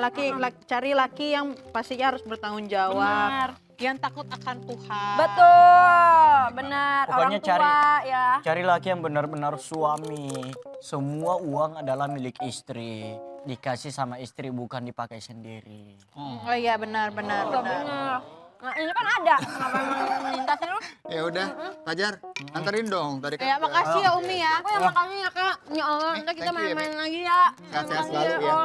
cari laki yang pastinya harus bertanggung jawab. Benar. Yang takut akan Tuhan. Betul, benar. Pokoknya Orang tua ya. Cari laki yang benar-benar suami. Semua uang adalah milik istri. Dikasih sama istri, bukan dipakai sendiri. Oh iya, benar. Benar. Nah ini kan ada. Kenapa emang minta sih lu? Ya udah, Fajar, anterin dong. Tadi kan Ya, makasih ya Umi ya. Aku yang makasih ya Kak. Ya Allah, Nih, nanti kita thank you ya, main-main Mi. lagi ya. Sehat-sehat selalu ya.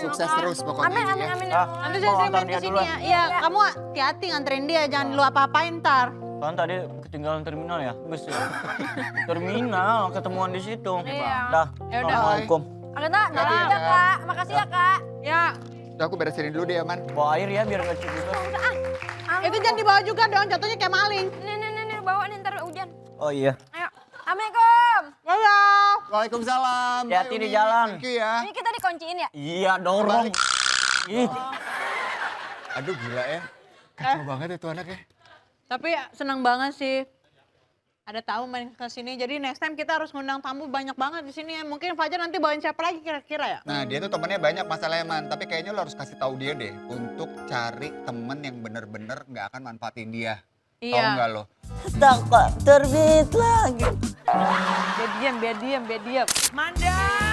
Sukses terus pokoknya. Amin, ini amin, ya. amin. Ah, Nanti mau saya antar main dia kesini duluan. ya. Iya, kamu hati-hati nganterin dia, jangan lu apa-apain ntar. Kan tadi ketinggalan terminal ya? Bus ya? Terminal, ketemuan di situ. Iya. Dah, Ya udah. Assalamualaikum. Agatha, dalam ya, aja Kak. Makasih ya Kak. Ya, Udah aku beresin dulu deh, Aman. Bawa air ya biar gak cuci juga. itu jangan dibawa juga dong, jatuhnya kayak maling. Nih, bawa nih ntar hujan. Oh iya. Ayo. Assalamualaikum. Halo. Waalaikumsalam. Hati-hati Bye, di Umi. jalan. Thank you ya. Ini kita dikunciin ya? Iya, dorong. Ih. Aduh gila ya. Kacau banget itu anaknya. Tapi senang banget sih. Ada tamu main ke sini. Jadi next time kita harus ngundang tamu banyak banget di sini ya. Mungkin Fajar nanti bawain siapa lagi kira-kira ya? Nah dia tuh temennya banyak masalahnya, Man. Tapi kayaknya lo harus kasih tahu dia deh. Untuk cari temen yang bener-bener nggak akan manfaatin dia. Tahu nggak lo? Tak terbit lagi. Biar diam. Manda!